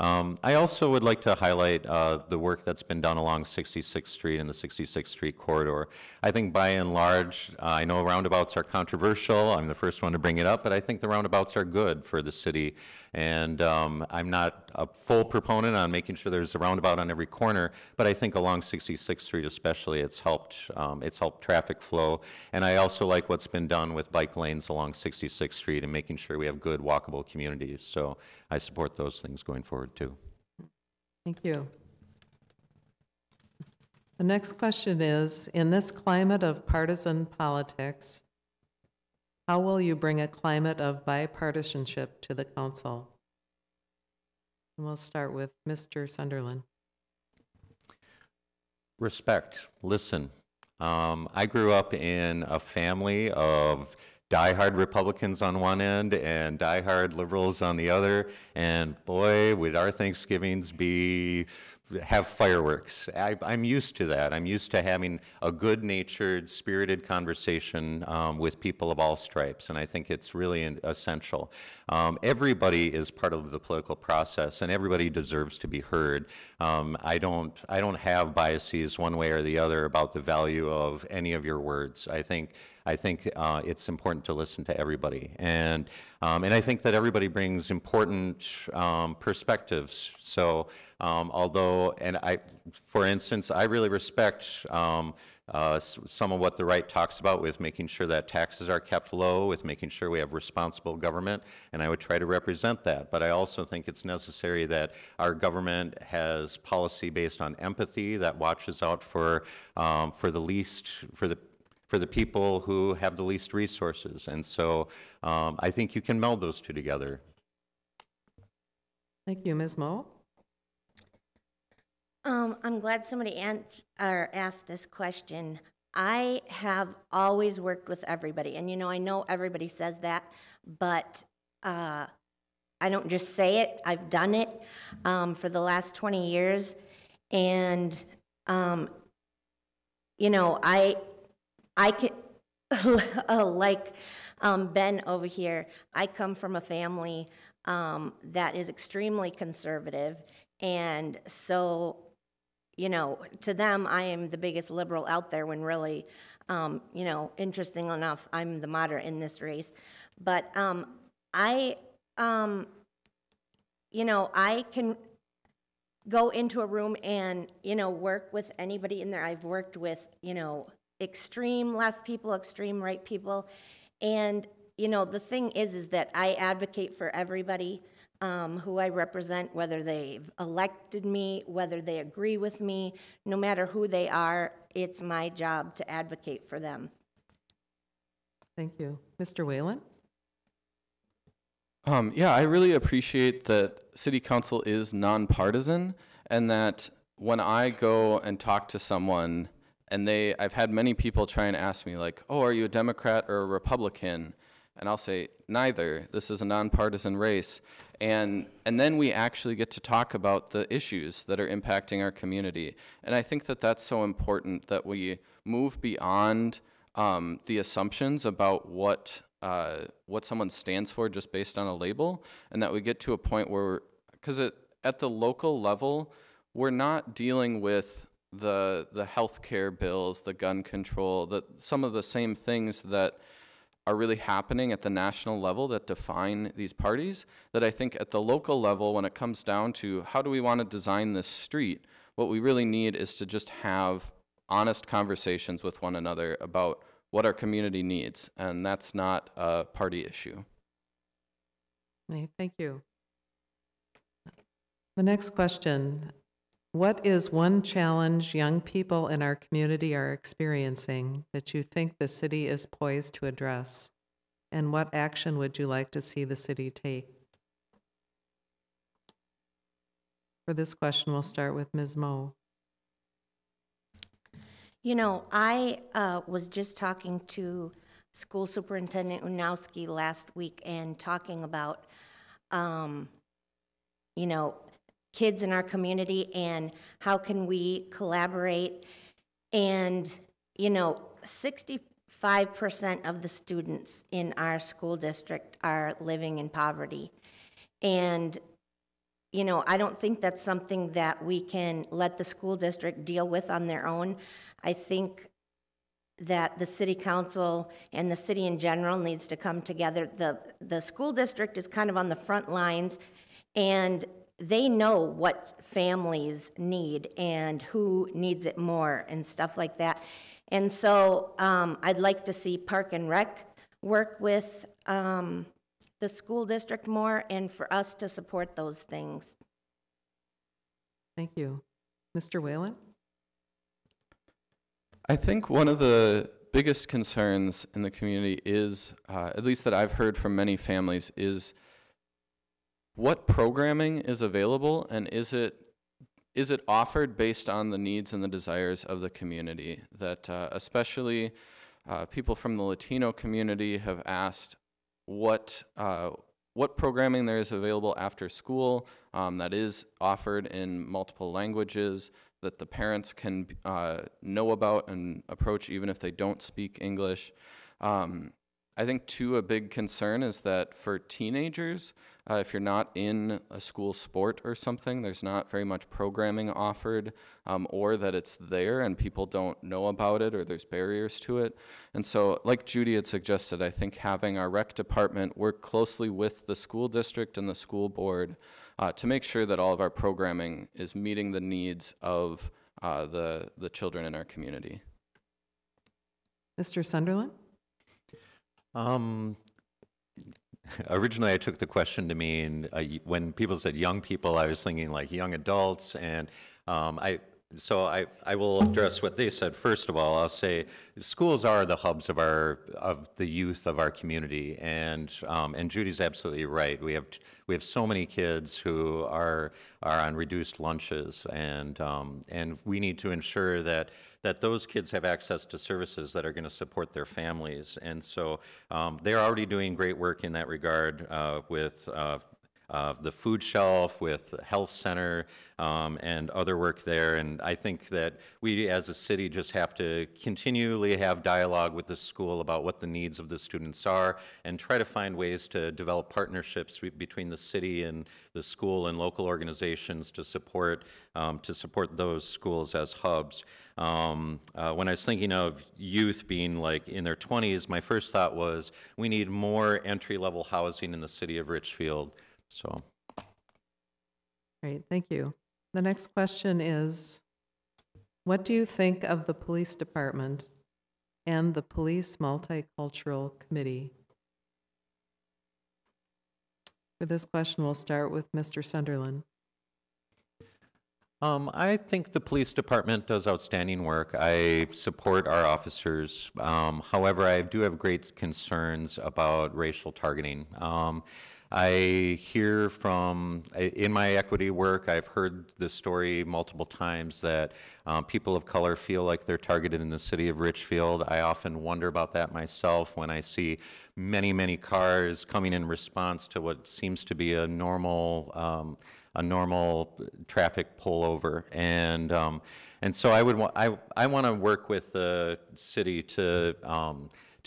I also would like to highlight the work that's been done along 66th Street and the 66th Street corridor. I think by and large, I know roundabouts are controversial. I'm the first one to bring it up, but I think the roundabouts are good for the city. And I'm not a full proponent on making sure there's a roundabout on every corner, but I think along 66th Street especially, it's helped traffic flow. And I also like what's been done with bike lanes along 66th Street and making sure we have good walkable communities. So I support those things going forward too. Thank you. The next question is, in this climate of partisan politics, how will you bring a climate of bipartisanship to the council? And we'll start with Mr. Sunderland. Respect, listen. I grew up in a family of diehard Republicans on one end and diehard liberals on the other, and boy, would our Thanksgivings be have fireworks. I'm used to that. I'm used to having a good-natured, spirited conversation with people of all stripes, and I think it's really essential. Everybody is part of the political process, and everybody deserves to be heard. I don't have biases one way or the other about the value of any of your words. I think it's important to listen to everybody, and I think that everybody brings important perspectives. So, for instance, I really respect some of what the right talks about with making sure that taxes are kept low, with making sure we have responsible government, and I would try to represent that. But I also think it's necessary that our government has policy based on empathy that watches out for the people who have the least resources. And so I think you can meld those two together. Thank you. Ms. Moe? I'm glad somebody asked this question. I have always worked with everybody, and I know everybody says that, but I don't just say it. I've done it for the last 20 years, and I can, like Ben over here, I come from a family that is extremely conservative, and so, to them, I am the biggest liberal out there when really, interesting enough, I'm the moderate in this race. But I can go into a room and, work with anybody in there. I've worked with, extreme left people, extreme right people. And, the thing is that I advocate for everybody who I represent, whether they've elected me, whether they agree with me, no matter who they are, it's my job to advocate for them. Thank you. Mr. Whalen? Yeah, I really appreciate that City Council is nonpartisan, and that when I go and talk to someone, and I've had many people try and ask me, like, oh, are you a Democrat or a Republican? And I'll say, neither. This is a nonpartisan race. And then we actually get to talk about the issues that are impacting our community. And I think that that's so important, that we move beyond the assumptions about what someone stands for just based on a label, and that we get to a point where, because at the local level, we're not dealing with the healthcare bills, the gun control, some of the same things that are really happening at the national level that define these parties, that I think at the local level, when it comes down to how do we want to design this street, what we really need is to just have honest conversations with one another about what our community needs, and that's not a party issue. Thank you. The next question: what is one challenge young people in our community are experiencing that you think the city is poised to address? And what action would you like to see the city take? For this question, we'll start with Ms. Moe. I was just talking to School Superintendent Unowski last week and talking about, kids in our community and how can we collaborate. And, 65% of the students in our school district are living in poverty. And, I don't think that's something that we can let the school district deal with on their own. I think that the city council and the city in general needs to come together. The school district is kind of on the front lines, and they know what families need and who needs it more and stuff like that. And so I'd like to see Park and Rec work with the school district more, and for us to support those things. Thank you. Mr. Whalen? I think one of the biggest concerns in the community is, at least that I've heard from many families, is what programming is available, and is it offered based on the needs and the desires of the community? That especially people from the Latino community have asked what what programming there is available after school that is offered in multiple languages that the parents can know about and approach even if they don't speak English. I think, too, a big concern is that for teenagers, if you're not in a school sport or something, there's not very much programming offered, or that it's there and people don't know about it or there's barriers to it. And so, like Judy had suggested, I think having our rec department work closely with the school district and the school board to make sure that all of our programming is meeting the needs of the children in our community. Mr. Sunderland? Originally, I took the question to mean when people said young people, I was thinking like young adults, and I will address what they said. First of all, I'll say schools are the hubs of the youth of our community, and Judy's absolutely right. We have so many kids who are on reduced lunches, and we need to ensure that those kids have access to services that are going to support their families. And so they're already doing great work in that regard with the food shelf, with health center, and other work there. And I think that we as a city just have to continually have dialogue with the school about what the needs of the students are and try to find ways to develop partnerships between the city and the school and local organizations to support those schools as hubs. When I was thinking of youth being like in their 20s, my first thought was we need more entry-level housing in the city of Richfield. So, Great, thank you. The next question is, what do you think of the police department and the Police Multicultural Committee? For this question, we'll start with Mr. Sunderland. I think the police department does outstanding work. I support our officers. However, I do have great concerns about racial targeting. I hear in my equity work, I've heard the story multiple times that people of color feel like they're targeted in the city of Richfield. I often wonder about that myself when I see many, many cars coming in response to what seems to be a normal traffic pullover, and so I want to work with the city to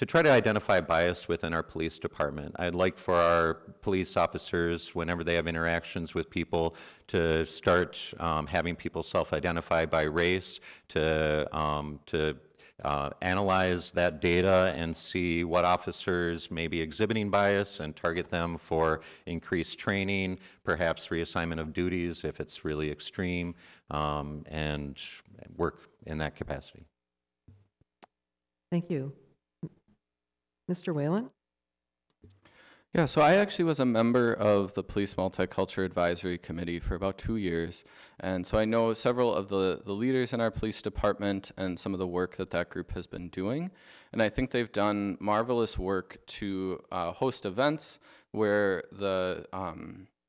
try to identify bias within our police department. I'd like for our police officers, whenever they have interactions with people, to start having people self-identify by race, to analyze that data and see what officers may be exhibiting bias and target them for increased training, perhaps reassignment of duties if it's really extreme, and work in that capacity. Thank you. Mr. Whalen? Yeah, so I actually was a member of the Police Multicultural Advisory Committee for about 2 years, and so I know several of the leaders in our police department and some of the work that group has been doing, and I think they've done marvelous work to host events where the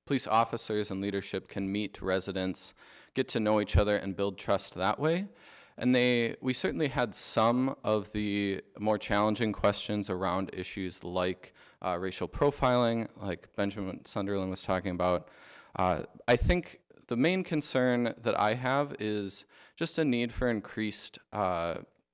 police officers and leadership can meet residents, get to know each other, and build trust that way. And we certainly had some of the more challenging questions around issues like racial profiling, like Benjamin Sunderland was talking about. I think the main concern that I have is just a need for increased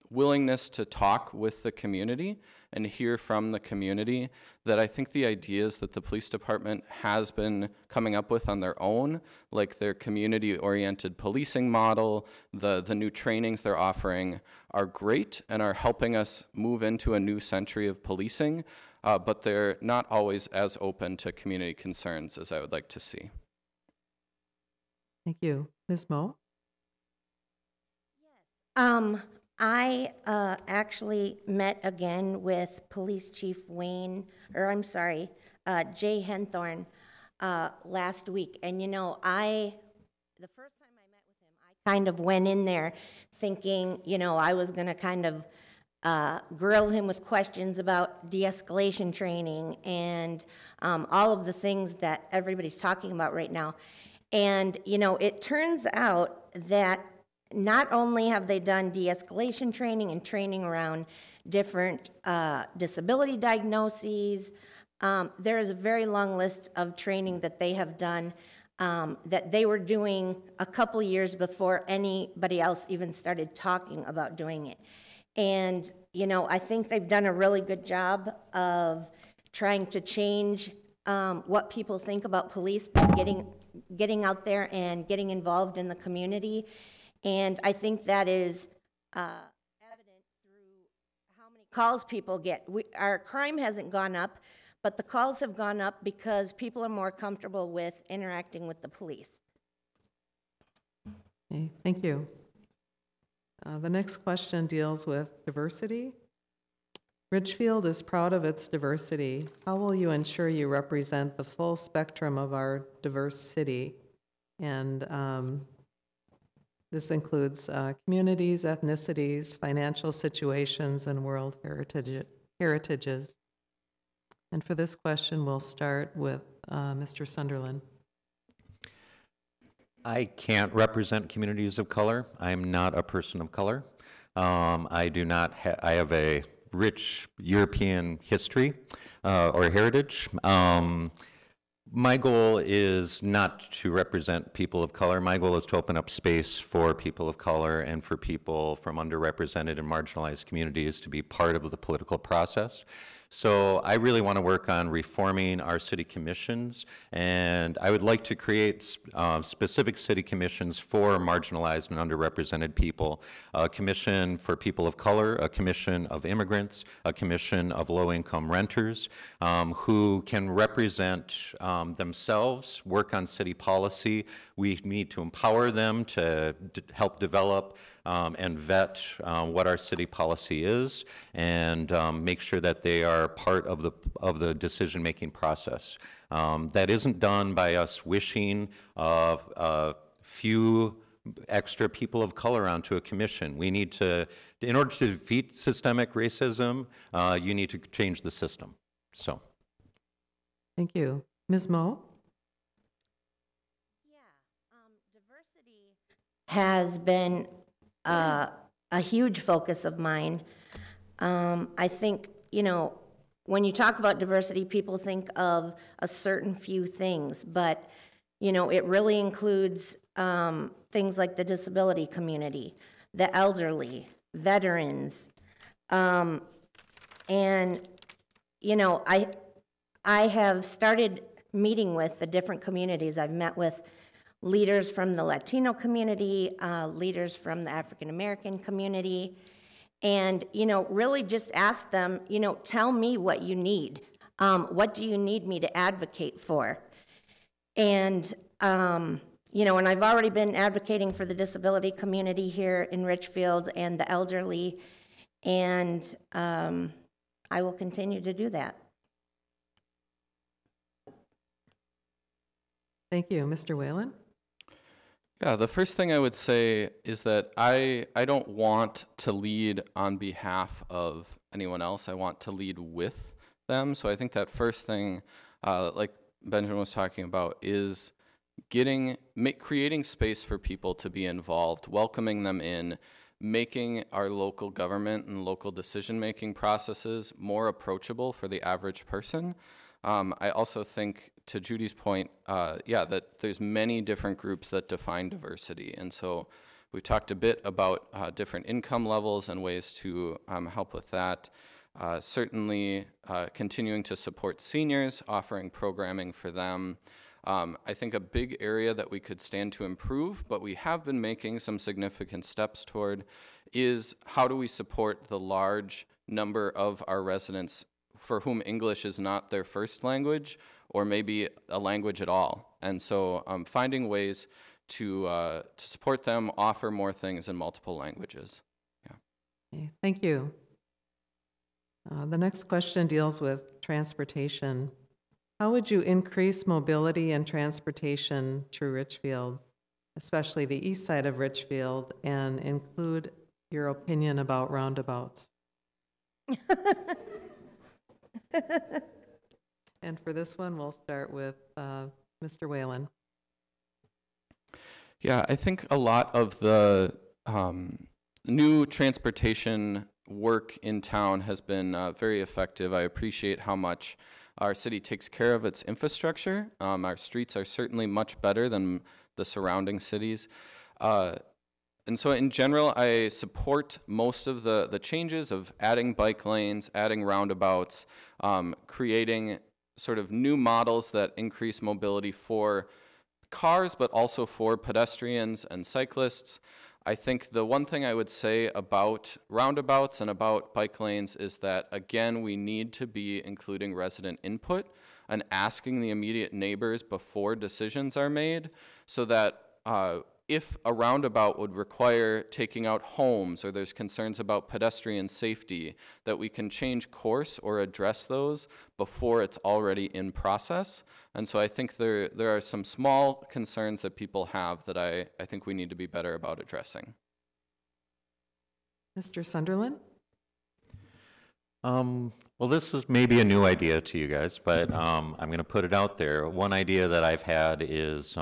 willingness to talk with the community and hear from the community, that I think the ideas that the police department has been coming up with on their own, like their community-oriented policing model, the new trainings they're offering, are great and are helping us move into a new century of policing, but they're not always as open to community concerns as I would like to see. Thank you. Ms. Moe? I actually met again with Police Chief Jay Henthorn last week. And you know, the first time I met with him, I kind of went in there thinking, you know, I was gonna kind of grill him with questions about de-escalation training and all of the things that everybody's talking about right now. And, you know, it turns out that not only have they done de-escalation training and training around different disability diagnoses, There is a very long list of training that they have done that they were doing a couple years before anybody else even started talking about doing it. And, you know, I think they've done a really good job of trying to change what people think about police by getting out there and getting involved in the community. And I think that is evident through how many calls people get. Our crime hasn't gone up, but the calls have gone up because people are more comfortable with interacting with the police. Okay, thank you. The next question deals with diversity. Ridgefield is proud of its diversity. How will you ensure you represent the full spectrum of our diverse city? And this includes communities, ethnicities, financial situations, and world heritages. And for this question, we'll start with Mr. Sunderland. I can't represent communities of color. I'm not a person of color. I have a rich European history or heritage. My goal is not to represent people of color. My goal is to open up space for people of color and for people from underrepresented and marginalized communities to be part of the political process. So I really want to work on reforming our city commissions, and I would like to create specific city commissions for marginalized and underrepresented people. A commission for people of color, a commission of immigrants, a commission of low-income renters who can represent themselves, work on city policy. We need to empower them to help develop and vet what our city policy is, and make sure that they are part of the decision-making process. That isn't done by us wishing a few extra people of color onto a commission. We need to, in order to defeat systemic racism, you need to change the system. So, Thank you. Ms. Moe? Diversity has been a huge focus of mine. I think, you know, when you talk about diversity, people think of a certain few things, but, you know, it really includes things like the disability community, the elderly, veterans, and, you know, I have started meeting with the different communities. I've met with leaders from the Latino community, leaders from the African American community, and, you know, really just ask them, you know, tell me what you need. What do you need me to advocate for? And, you know, and I've already been advocating for the disability community here in Richfield and the elderly, and I will continue to do that. Thank you. Mr. Whalen? Yeah, the first thing I would say is that I don't want to lead on behalf of anyone else. I want to lead with them. So I think that first thing, like Benjamin was talking about, is creating space for people to be involved, welcoming them in, making our local government and local decision-making processes more approachable for the average person. I also think, to Judy's point, that there's many different groups that define diversity. And so we talked a bit about different income levels and ways to help with that. Certainly continuing to support seniors, offering programming for them. I think a big area that we could stand to improve, but we have been making some significant steps toward, is how do we support the large number of our residents for whom English is not their first language, or maybe a language at all. And so finding ways to support them, offer more things in multiple languages. Yeah. Okay, thank you. The next question deals with transportation. How would you increase mobility and transportation through Richfield, especially the east side of Richfield, and include your opinion about roundabouts? And for this one, we'll start with Mr. Whalen. Yeah, I think a lot of the new transportation work in town has been very effective. I appreciate how much our city takes care of its infrastructure. Our streets are certainly much better than the surrounding cities. And so in general, I support most of the changes of adding bike lanes, adding roundabouts, creating sort of new models that increase mobility for cars, but also for pedestrians and cyclists. I think the one thing I would say about roundabouts and about bike lanes is that, again, we need to be including resident input and asking the immediate neighbors before decisions are made, so that if a roundabout would require taking out homes or there's concerns about pedestrian safety, that we can change course or address those before it's already in process. And so I think there are some small concerns that people have that I think we need to be better about addressing. Mr. Sunderland? Well, this is maybe a new idea to you guys, but I'm going to put it out there. One idea that I've had is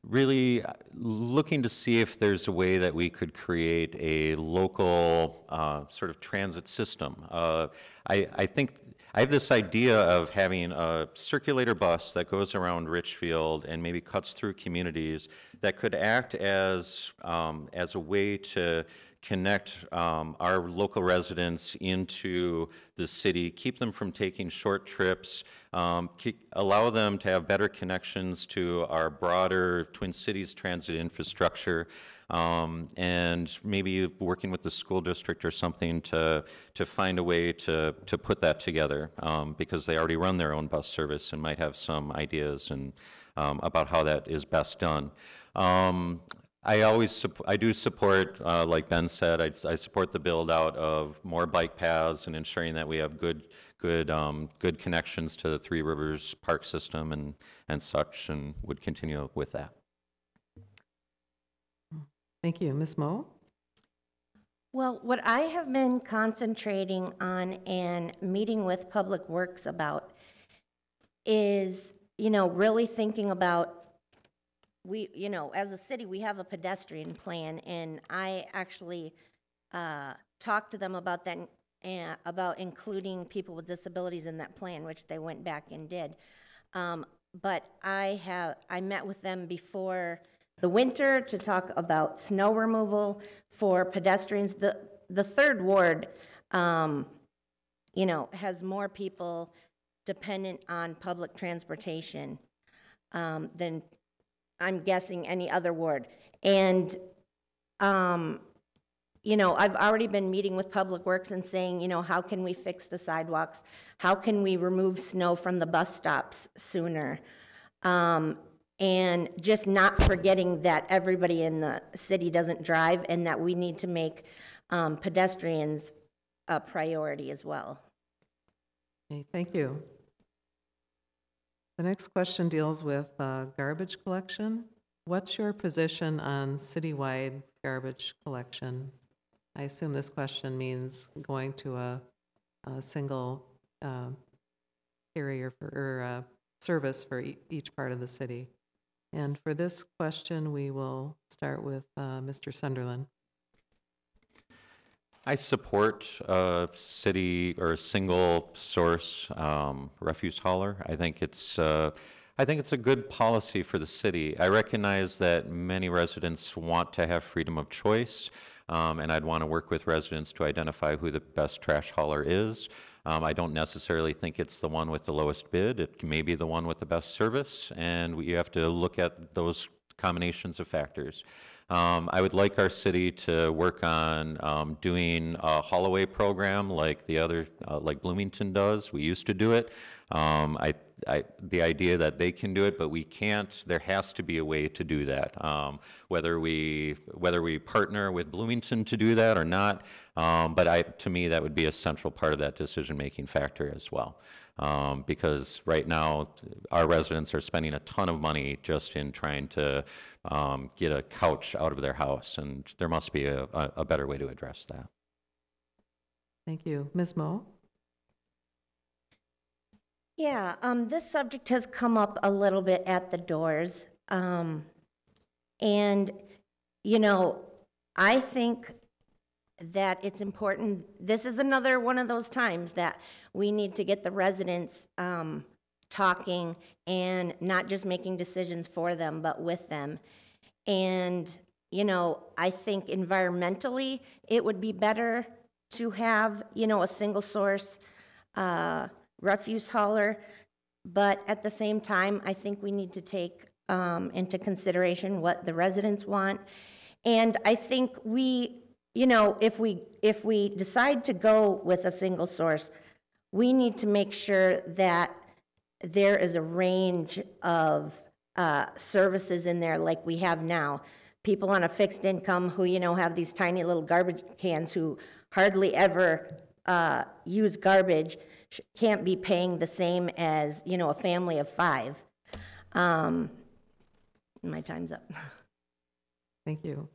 really looking to see if there's a way that we could create a local sort of transit system. I think I have this idea of having a circulator bus that goes around Richfield and maybe cuts through communities that could act as a way to connect our local residents into the city, keep them from taking short trips, allow them to have better connections to our broader Twin Cities transit infrastructure, and maybe working with the school district or something to find a way to put that together, because they already run their own bus service and might have some ideas and about how that is best done. I do support, like Ben said, I support the build out of more bike paths and ensuring that we have good connections to the Three Rivers Park system and such, and would continue with that. Thank you. Ms. Moe? Well, what I have been concentrating on and meeting with Public Works about is, really thinking about, as a city, we have a pedestrian plan, and I actually talked to them about that, about including people with disabilities in that plan, which they went back and did. But I met with them before the winter to talk about snow removal for pedestrians. The third ward, has more people dependent on public transportation than I'm guessing any other ward. And, I've already been meeting with Public Works and saying, how can we fix the sidewalks? How can we remove snow from the bus stops sooner? And just not forgetting that everybody in the city doesn't drive, and that we need to make pedestrians a priority as well. Okay, thank you. The next question deals with garbage collection. What's your position on citywide garbage collection? I assume this question means going to a single carrier or service for each part of the city. And for this question, we will start with Mr. Sunderland. I support a city or a single source refuse hauler. I think it's a good policy for the city. I recognize that many residents want to have freedom of choice, and I'd want to work with residents to identify who the best trash hauler is. I don't necessarily think it's the one with the lowest bid. It may be the one with the best service, and we have to look at those combinations of factors. I would like our city to work on doing a haul-away program like like Bloomington does. We used to do it. The idea that they can do it, but we can't, there has to be a way to do that. Whether we partner with Bloomington to do that or not, but to me, that would be a central part of that decision-making factor as well. Because right now, our residents are spending a ton of money just in trying to get a couch out of their house, and there must be a better way to address that. Thank you. Ms. Moe? Yeah, this subject has come up a little bit at the doors. And, I think that it's important. This is another one of those times that we need to get the residents talking and not just making decisions for them, but with them. And, you know, I think environmentally, it would be better to have, you know, a single source refuse hauler. But at the same time, I think we need to take into consideration what the residents want. And I think we, you know, if we decide to go with a single source, we need to make sure that there is a range of services in there like we have now. People on a fixed income who, you know, have these tiny little garbage cans who hardly ever use garbage can't be paying the same as, you know, a family of 5. My time's up. Thank you.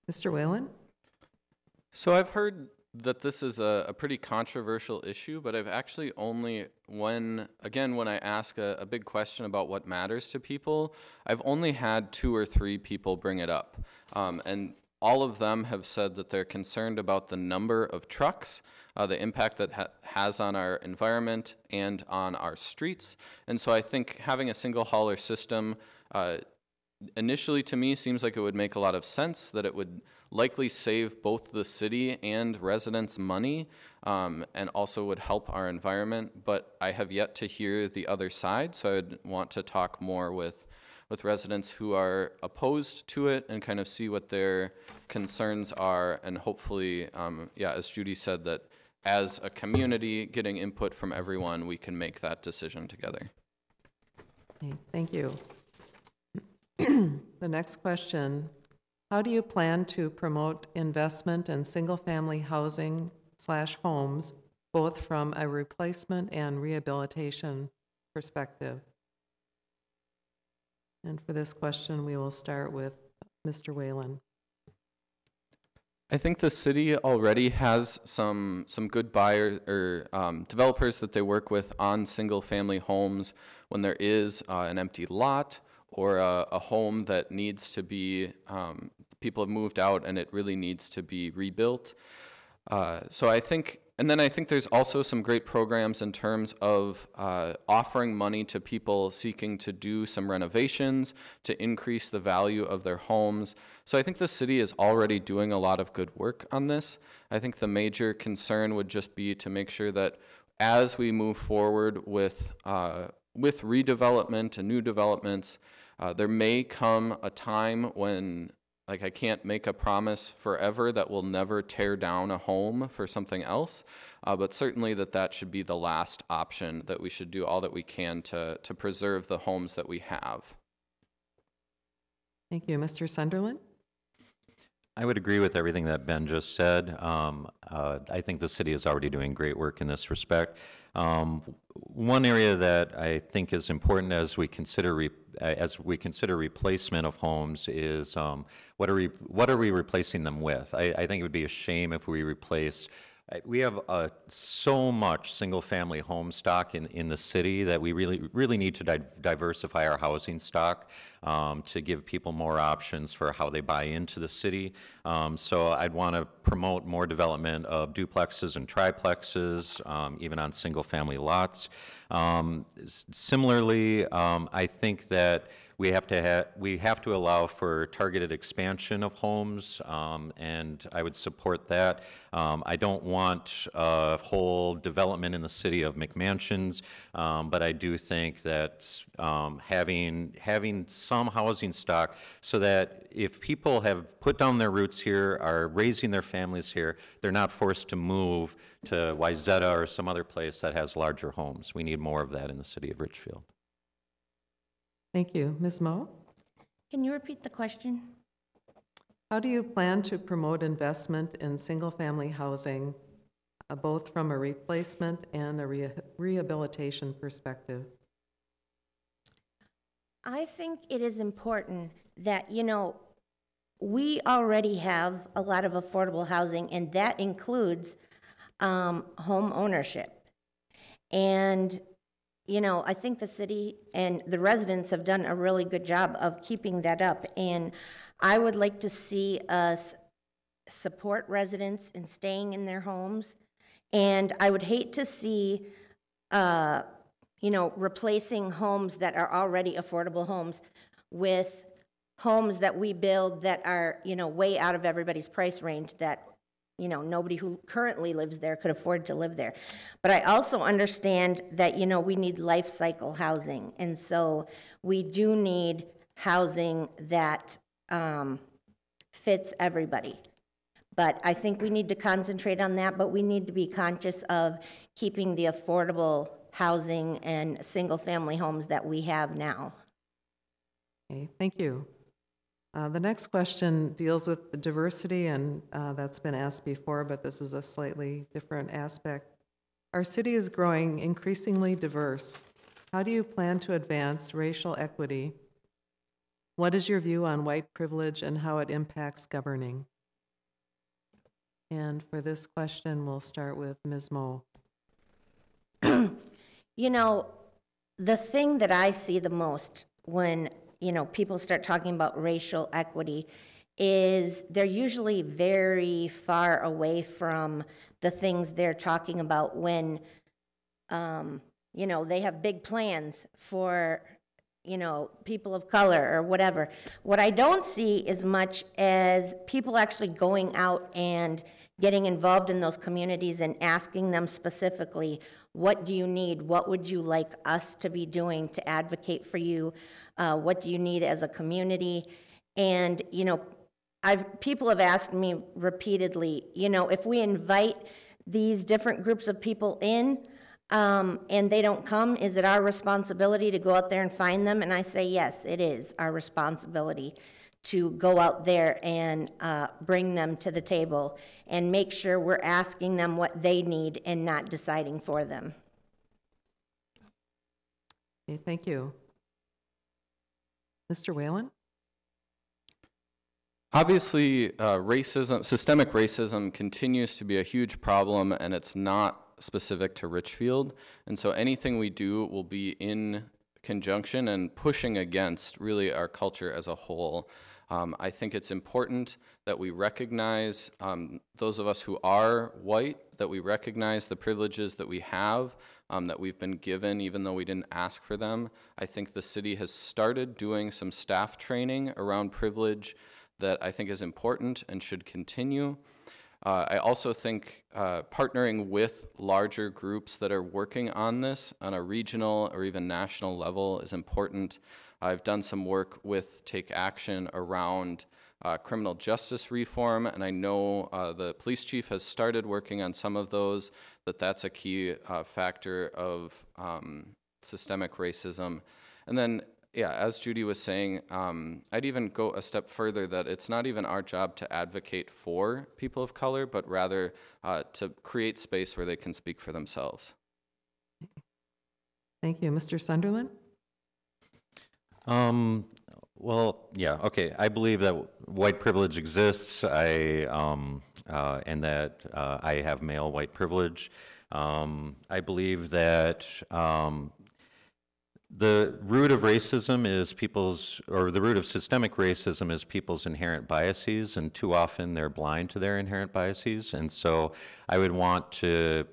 Mr. Whalen? So I've heard that this is a pretty controversial issue, but I've actually only, when I ask a big question about what matters to people, I've only had 2 or 3 people bring it up. And all of them have said that they're concerned about the number of trucks, the impact that has on our environment and on our streets. And so I think having a single hauler system initially to me seems like it would make a lot of sense, that it would likely save both the city and residents money, and also would help our environment. But I have yet to hear the other side, so I'd want to talk more with residents who are opposed to it and kind of see what their concerns are, and hopefully, as Judy said, that as a community, getting input from everyone, we can make that decision together. Okay, thank you. The next question, how do you plan to promote investment in single-family housing / homes, both from a replacement and rehabilitation perspective? And for this question, we will start with Mr. Whalen. I think the city already has some good buyers or developers that they work with on single-family homes when there is an empty lot or a home that needs to be, people have moved out and it really needs to be rebuilt. So I think, and then I think there's also some great programs in terms of offering money to people seeking to do some renovations to increase the value of their homes. So I think the city is already doing a lot of good work on this. I think the major concern would just be to make sure that as we move forward with redevelopment and new developments, there may come a time when, like, I can't make a promise forever that we'll never tear down a home for something else, but certainly that should be the last option, that we should do all that we can to preserve the homes that we have. Thank you. Mr. Sunderland? I would agree with everything that Ben just said. I think the city is already doing great work in this respect. One area that I think is important as we consider replacement of homes is what are we replacing them with? I think it would be a shame if we replace. We have so much single-family home stock in the city that we really need to diversify our housing stock to give people more options for how they buy into the city. So I'd want to promote more development of duplexes and triplexes, even on single-family lots. Similarly, I think that we have to allow for targeted expansion of homes, and I would support that. I don't want a whole development in the city of McMansions, but I do think that having some housing stock so that if people have put down their roots here, are raising their families here, they're not forced to move to Wayzata or some other place that has larger homes. We need more of that in the city of Richfield. Thank you. Ms. Moe? Can you repeat the question? How do you plan to promote investment in single-family housing, both from a replacement and a rehabilitation perspective? I think it is important that, you know, we already have a lot of affordable housing, and that includes home ownership. And you know, I think the city and the residents have done a really good job of keeping that up. And I would like to see us support residents in staying in their homes. And I would hate to see, replacing homes that are already affordable homes with homes that we build that are, way out of everybody's price range that, nobody who currently lives there could afford to live there. But I also understand that, we need life cycle housing. And so we do need housing that fits everybody. But I think we need to concentrate on that, but we need to be conscious of keeping the affordable housing and single-family homes that we have now. Okay, thank you. The next question deals with the diversity, and that's been asked before, but this is a slightly different aspect. Our city is growing increasingly diverse. How do you plan to advance racial equity? What is your view on white privilege and how it impacts governing? And for this question, we'll start with Ms. Moe. The thing that I see the most when, people start talking about racial equity is they're usually very far away from the things they're talking about when, they have big plans for, people of color or whatever. What I don't see as much as people actually going out and getting involved in those communities and asking them specifically, what do you need? What would you like us to be doing to advocate for you? What do you need as a community? And, people have asked me repeatedly, if we invite these different groups of people in, and they don't come, is it our responsibility to go out there and find them? And I say, yes, it is our responsibility to go out there and bring them to the table and make sure we're asking them what they need and not deciding for them. Okay, thank you. Mr. Whalen? Obviously, systemic racism continues to be a huge problem, and it's not specific to Richfield. And so anything we do will be in conjunction and pushing against really our culture as a whole. I think it's important that we recognize those of us who are white, that we recognize the privileges that we have, that we've been given even though we didn't ask for them. I think the city has started doing some staff training around privilege that I think is important and should continue. I also think partnering with larger groups that are working on this on a regional or even national level is important. I've done some work with Take Action around criminal justice reform, and I know the police chief has started working on some of those, that's a key factor of systemic racism. And then, yeah, as Judy was saying, I'd even go a step further that it's not even our job to advocate for people of color, but rather to create space where they can speak for themselves. Thank you. Mr. Sunderland? Well, yeah, okay. I believe that white privilege exists. And that I have male white privilege. I believe that the root of racism is the root of systemic racism is people's inherent biases, and too often they're blind to their inherent biases. And so I would want to,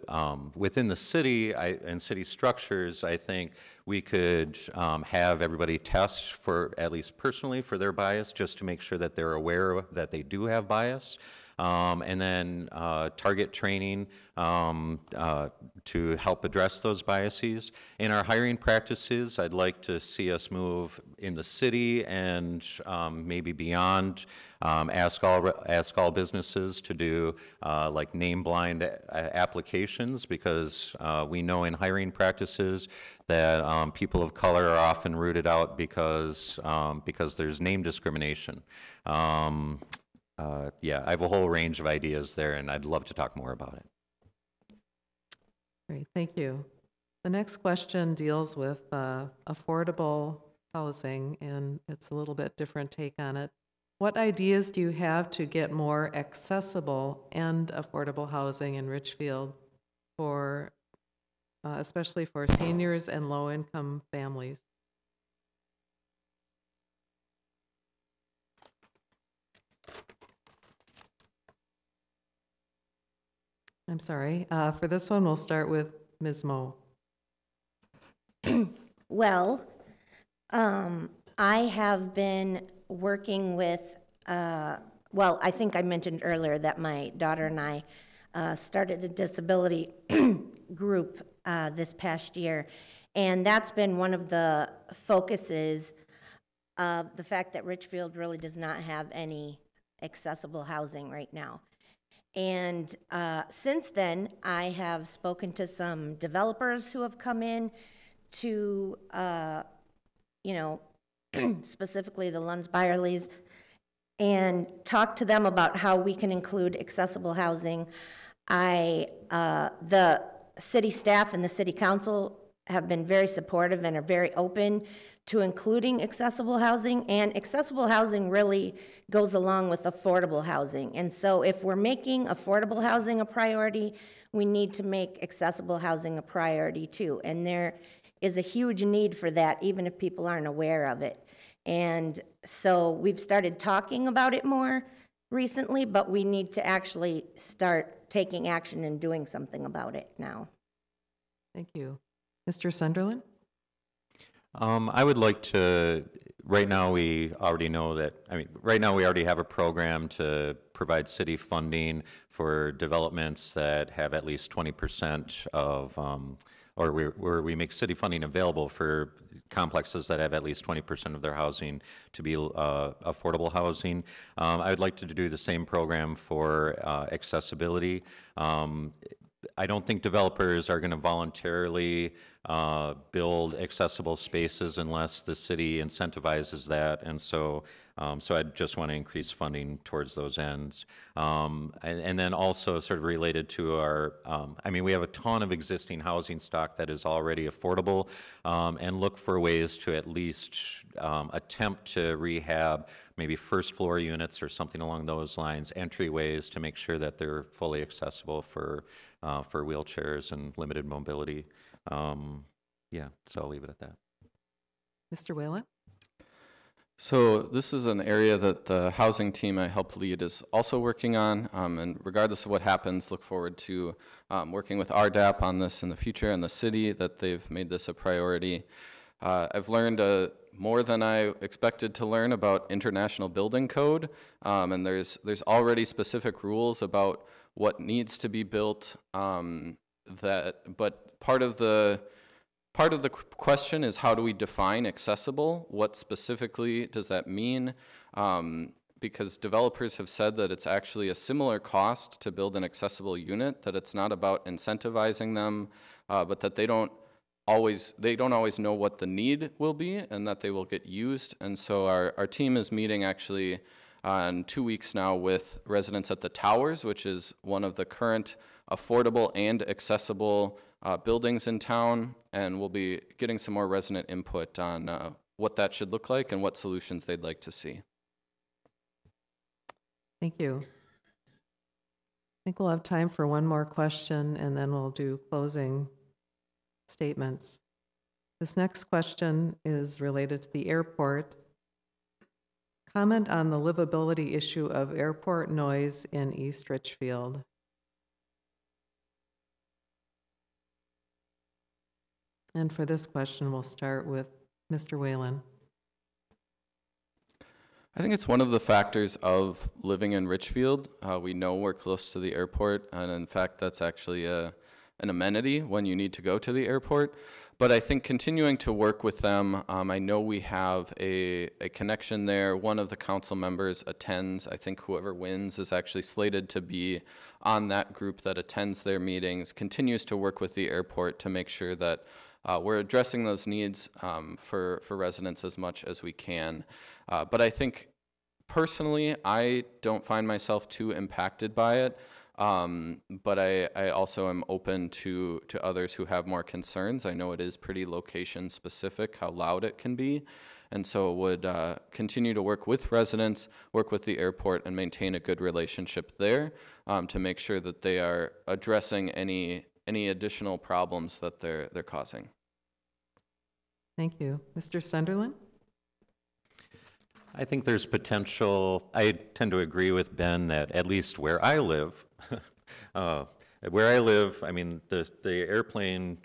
within the city and city structures, I think we could have everybody test for, at least personally, for their bias, just to make sure that they're aware that they do have bias. And then target training to help address those biases. In our hiring practices, I'd like to see us move in the city and maybe beyond, ask all businesses to do like name blind applications, because we know in hiring practices that people of color are often rooted out because there's name discrimination. Yeah, I have a whole range of ideas there, and I'd love to talk more about it. Great, thank you. The next question deals with affordable housing, and it's a little bit different take on it. What ideas do you have to get more accessible and affordable housing in Richfield for, especially for seniors and low-income families? I'm sorry. For this one, we'll start with Ms. Moe. Well, I have been working with, well, I think I mentioned earlier that my daughter and I started a disability group this past year, and that's been one of the focuses of the fact that Richfield really does not have any accessible housing right now. And since then, I have spoken to some developers who have come in to, you know, specifically the Lunds Byerlys, and talked to them about how we can include accessible housing. The city staff and the city council have been very supportive and are very open to including accessible housing, and accessible housing really goes along with affordable housing. And so if we're making affordable housing a priority, we need to make accessible housing a priority too. And there is a huge need for that, even if people aren't aware of it. And so we've started talking about it more recently, but we need to actually start taking action and doing something about it now. Thank you. Mr. Sunderland? I would like to, right now we already know that, right now we already have a program to provide city funding for developments that have at least 20% of, where we make city funding available for complexes that have at least 20% of their housing to be affordable housing. I would like to do the same program for accessibility. I don't think developers are going to voluntarily build accessible spaces unless the city incentivizes that, and so I just want to increase funding towards those ends. And then also sort of related to our, we have a ton of existing housing stock that is already affordable, and look for ways to at least attempt to rehab maybe first floor units or something along those lines, entryways, to make sure that they're fully accessible for wheelchairs and limited mobility. Yeah, so I'll leave it at that. Mr. Whalen? So this is an area that the housing team I help lead is also working on, and regardless of what happens, look forward to working with RDAP on this in the future, and the city, that they've made this a priority. I've learned more than I expected to learn about International Building Code, and there's already specific rules about what needs to be built, but part of the question is, how do we define accessible? What specifically does that mean? Because developers have said that it's actually a similar cost to build an accessible unit, that it's not about incentivizing them, but that they don't always know what the need will be and that they will get used. And so our team is meeting actually in 2 weeks now with residents at the Towers, which is one of the current affordable and accessible buildings in town, and we'll be getting some more resident input on what that should look like and what solutions they'd like to see. Thank you. I think we'll have time for one more question, and then we'll do closing statements. This next question is related to the airport. Comment on the livability issue of airport noise in East Richfield. And for this question, we'll start with Mr. Whalen. I think it's one of the factors of living in Richfield. We know we're close to the airport, and in fact, that's actually an amenity when you need to go to the airport. But I think continuing to work with them, I know we have a connection there. One of the council members attends. I think whoever wins is actually slated to be on that group that attends their meetings, continues to work with the airport to make sure that we're addressing those needs for residents as much as we can. But I think personally, I don't find myself too impacted by it. But I also am open to others who have more concerns. I know it is pretty location specific how loud it can be, and so would continue to work with residents, work with the airport, and maintain a good relationship there to make sure that they are addressing any additional problems that they're causing. Thank you. Mr. Sunderland? I think there's potential. I tend to agree with Ben that at least where I live, Where I live, I mean, the airplane,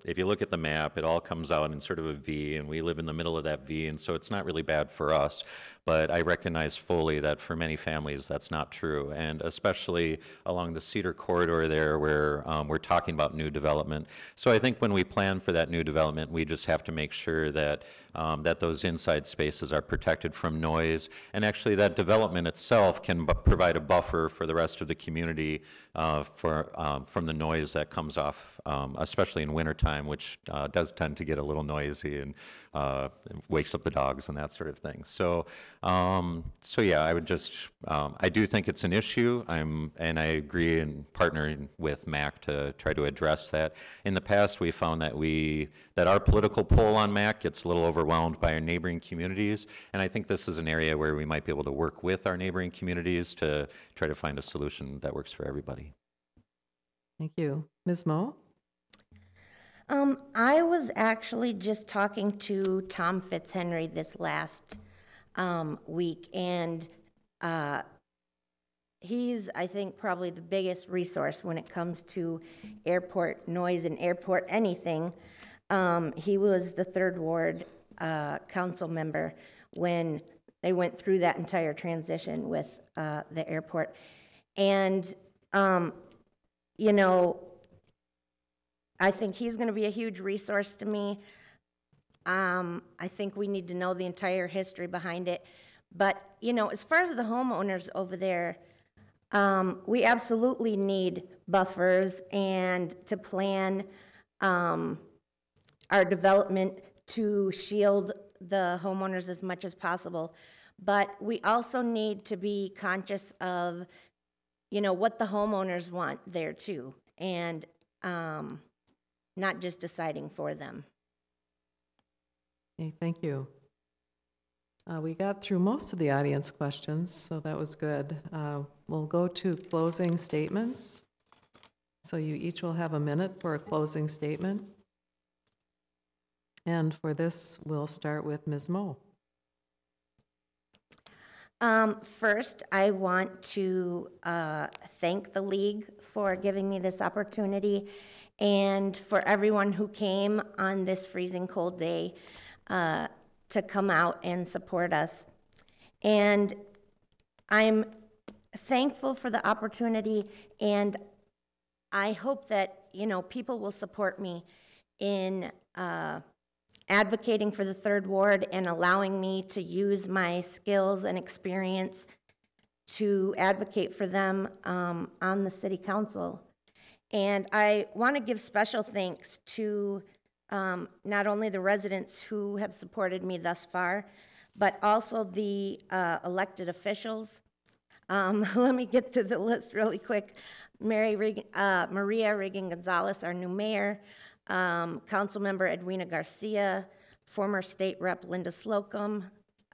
if you look at the map, it all comes out in sort of a V, and we live in the middle of that V, and so it's not really bad for us. But I recognize fully that for many families, that's not true, and especially along the Cedar corridor there, where we're talking about new development. So I think when we plan for that new development, we just have to make sure that that those inside spaces are protected from noise, and actually that development itself can provide a buffer for the rest of the community from the noise that comes off, especially in wintertime, which does tend to get a little noisy and wakes up the dogs and that sort of thing. So, so yeah, I would just, I do think it's an issue. And I agree in partnering with MAC to try to address that. In the past, we found that that our political pull on MAC gets a little overwhelmed by our neighboring communities, and I think this is an area where we might be able to work with our neighboring communities to try to find a solution that works for everybody. Thank you. Ms. Moe? I was actually just talking to Tom Fitzhenry this last week, and he's, I think, probably the biggest resource when it comes to airport noise and airport anything. He was the 3rd Ward council member when they went through that entire transition with the airport. And, you know, I think he's going to be a huge resource to me. I think we need to know the entire history behind it. But, you know, as far as the homeowners over there, we absolutely need buffers and to plan our development to shield the homeowners as much as possible. But we also need to be conscious of, you know, what the homeowners want there too, and not just deciding for them. Okay, thank you. We got through most of the audience questions, so that was good. We'll go to closing statements. So you each will have a minute for a closing statement. And for this, we'll start with Ms. Moe. First, I want to thank the League for giving me this opportunity, and for everyone who came on this freezing cold day to come out and support us. And I'm thankful for the opportunity, and I hope that, you know, people will support me in advocating for the 3rd Ward and allowing me to use my skills and experience to advocate for them on the City Council. And I want to give special thanks to not only the residents who have supported me thus far, but also the elected officials. Let me get to the list really quick. Maria Reagan-Gonzalez, our new mayor, Councilmember Edwina Garcia, former State Rep Linda Slocum,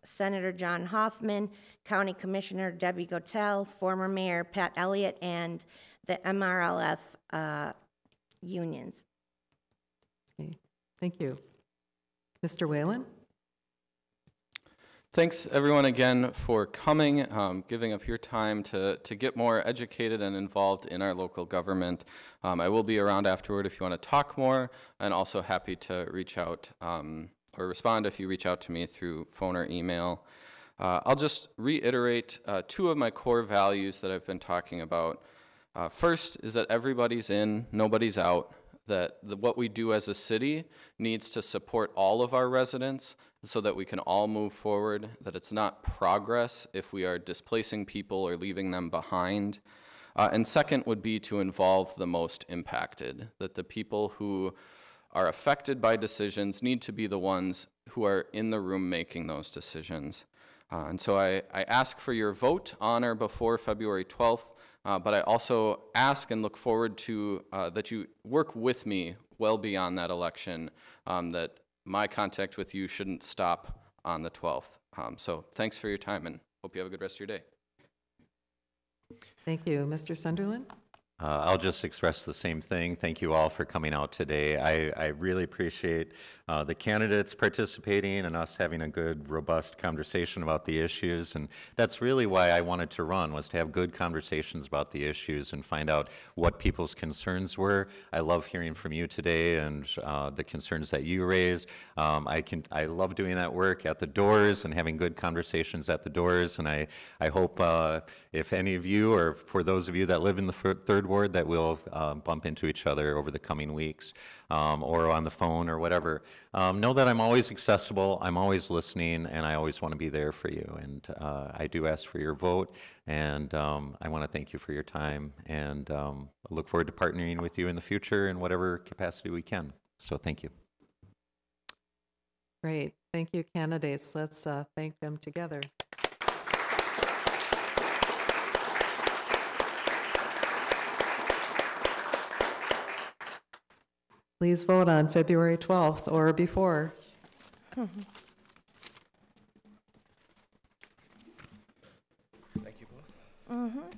Senator John Hoffman, County Commissioner Debbie Gotel, former Mayor Pat Elliott, and the MRLF unions. Okay, thank you. Mr. Whalen? Thanks everyone again for coming, giving up your time to get more educated and involved in our local government. I will be around afterward if you want to talk more, and also happy to reach out or respond if you reach out to me through phone or email. I'll just reiterate 2 of my core values that I've been talking about. First is that everybody's in, nobody's out, that what we do as a city needs to support all of our residents so that we can all move forward, that it's not progress if we are displacing people or leaving them behind. And second would be to involve the most impacted, that the people who are affected by decisions need to be the ones who are in the room making those decisions. And so I ask for your vote on or before February 12th, but I also ask and look forward to that you work with me well beyond that election, that my contact with you shouldn't stop on the 12th. So thanks for your time, and hope you have a good rest of your day. Thank you. Mr. Sunderland? I'll just express the same thing. Thank you all for coming out today. I really appreciate the candidates participating and us having a good, robust conversation about the issues. And that's really why I wanted to run, was to have good conversations about the issues and find out what people's concerns were. I love hearing from you today and the concerns that you raised. I love doing that work at the doors and having good conversations at the doors. And I hope if any of you, or for those of you that live in the third ward, that we'll bump into each other over the coming weeks, or on the phone or whatever. Know that I'm always accessible, I'm always listening, and I always want to be there for you. And I do ask for your vote, and I want to thank you for your time, and I look forward to partnering with you in the future in whatever capacity we can. So thank you. Great. Thank you, candidates. Let's thank them together. Please vote on February 12th or before. Thank you both.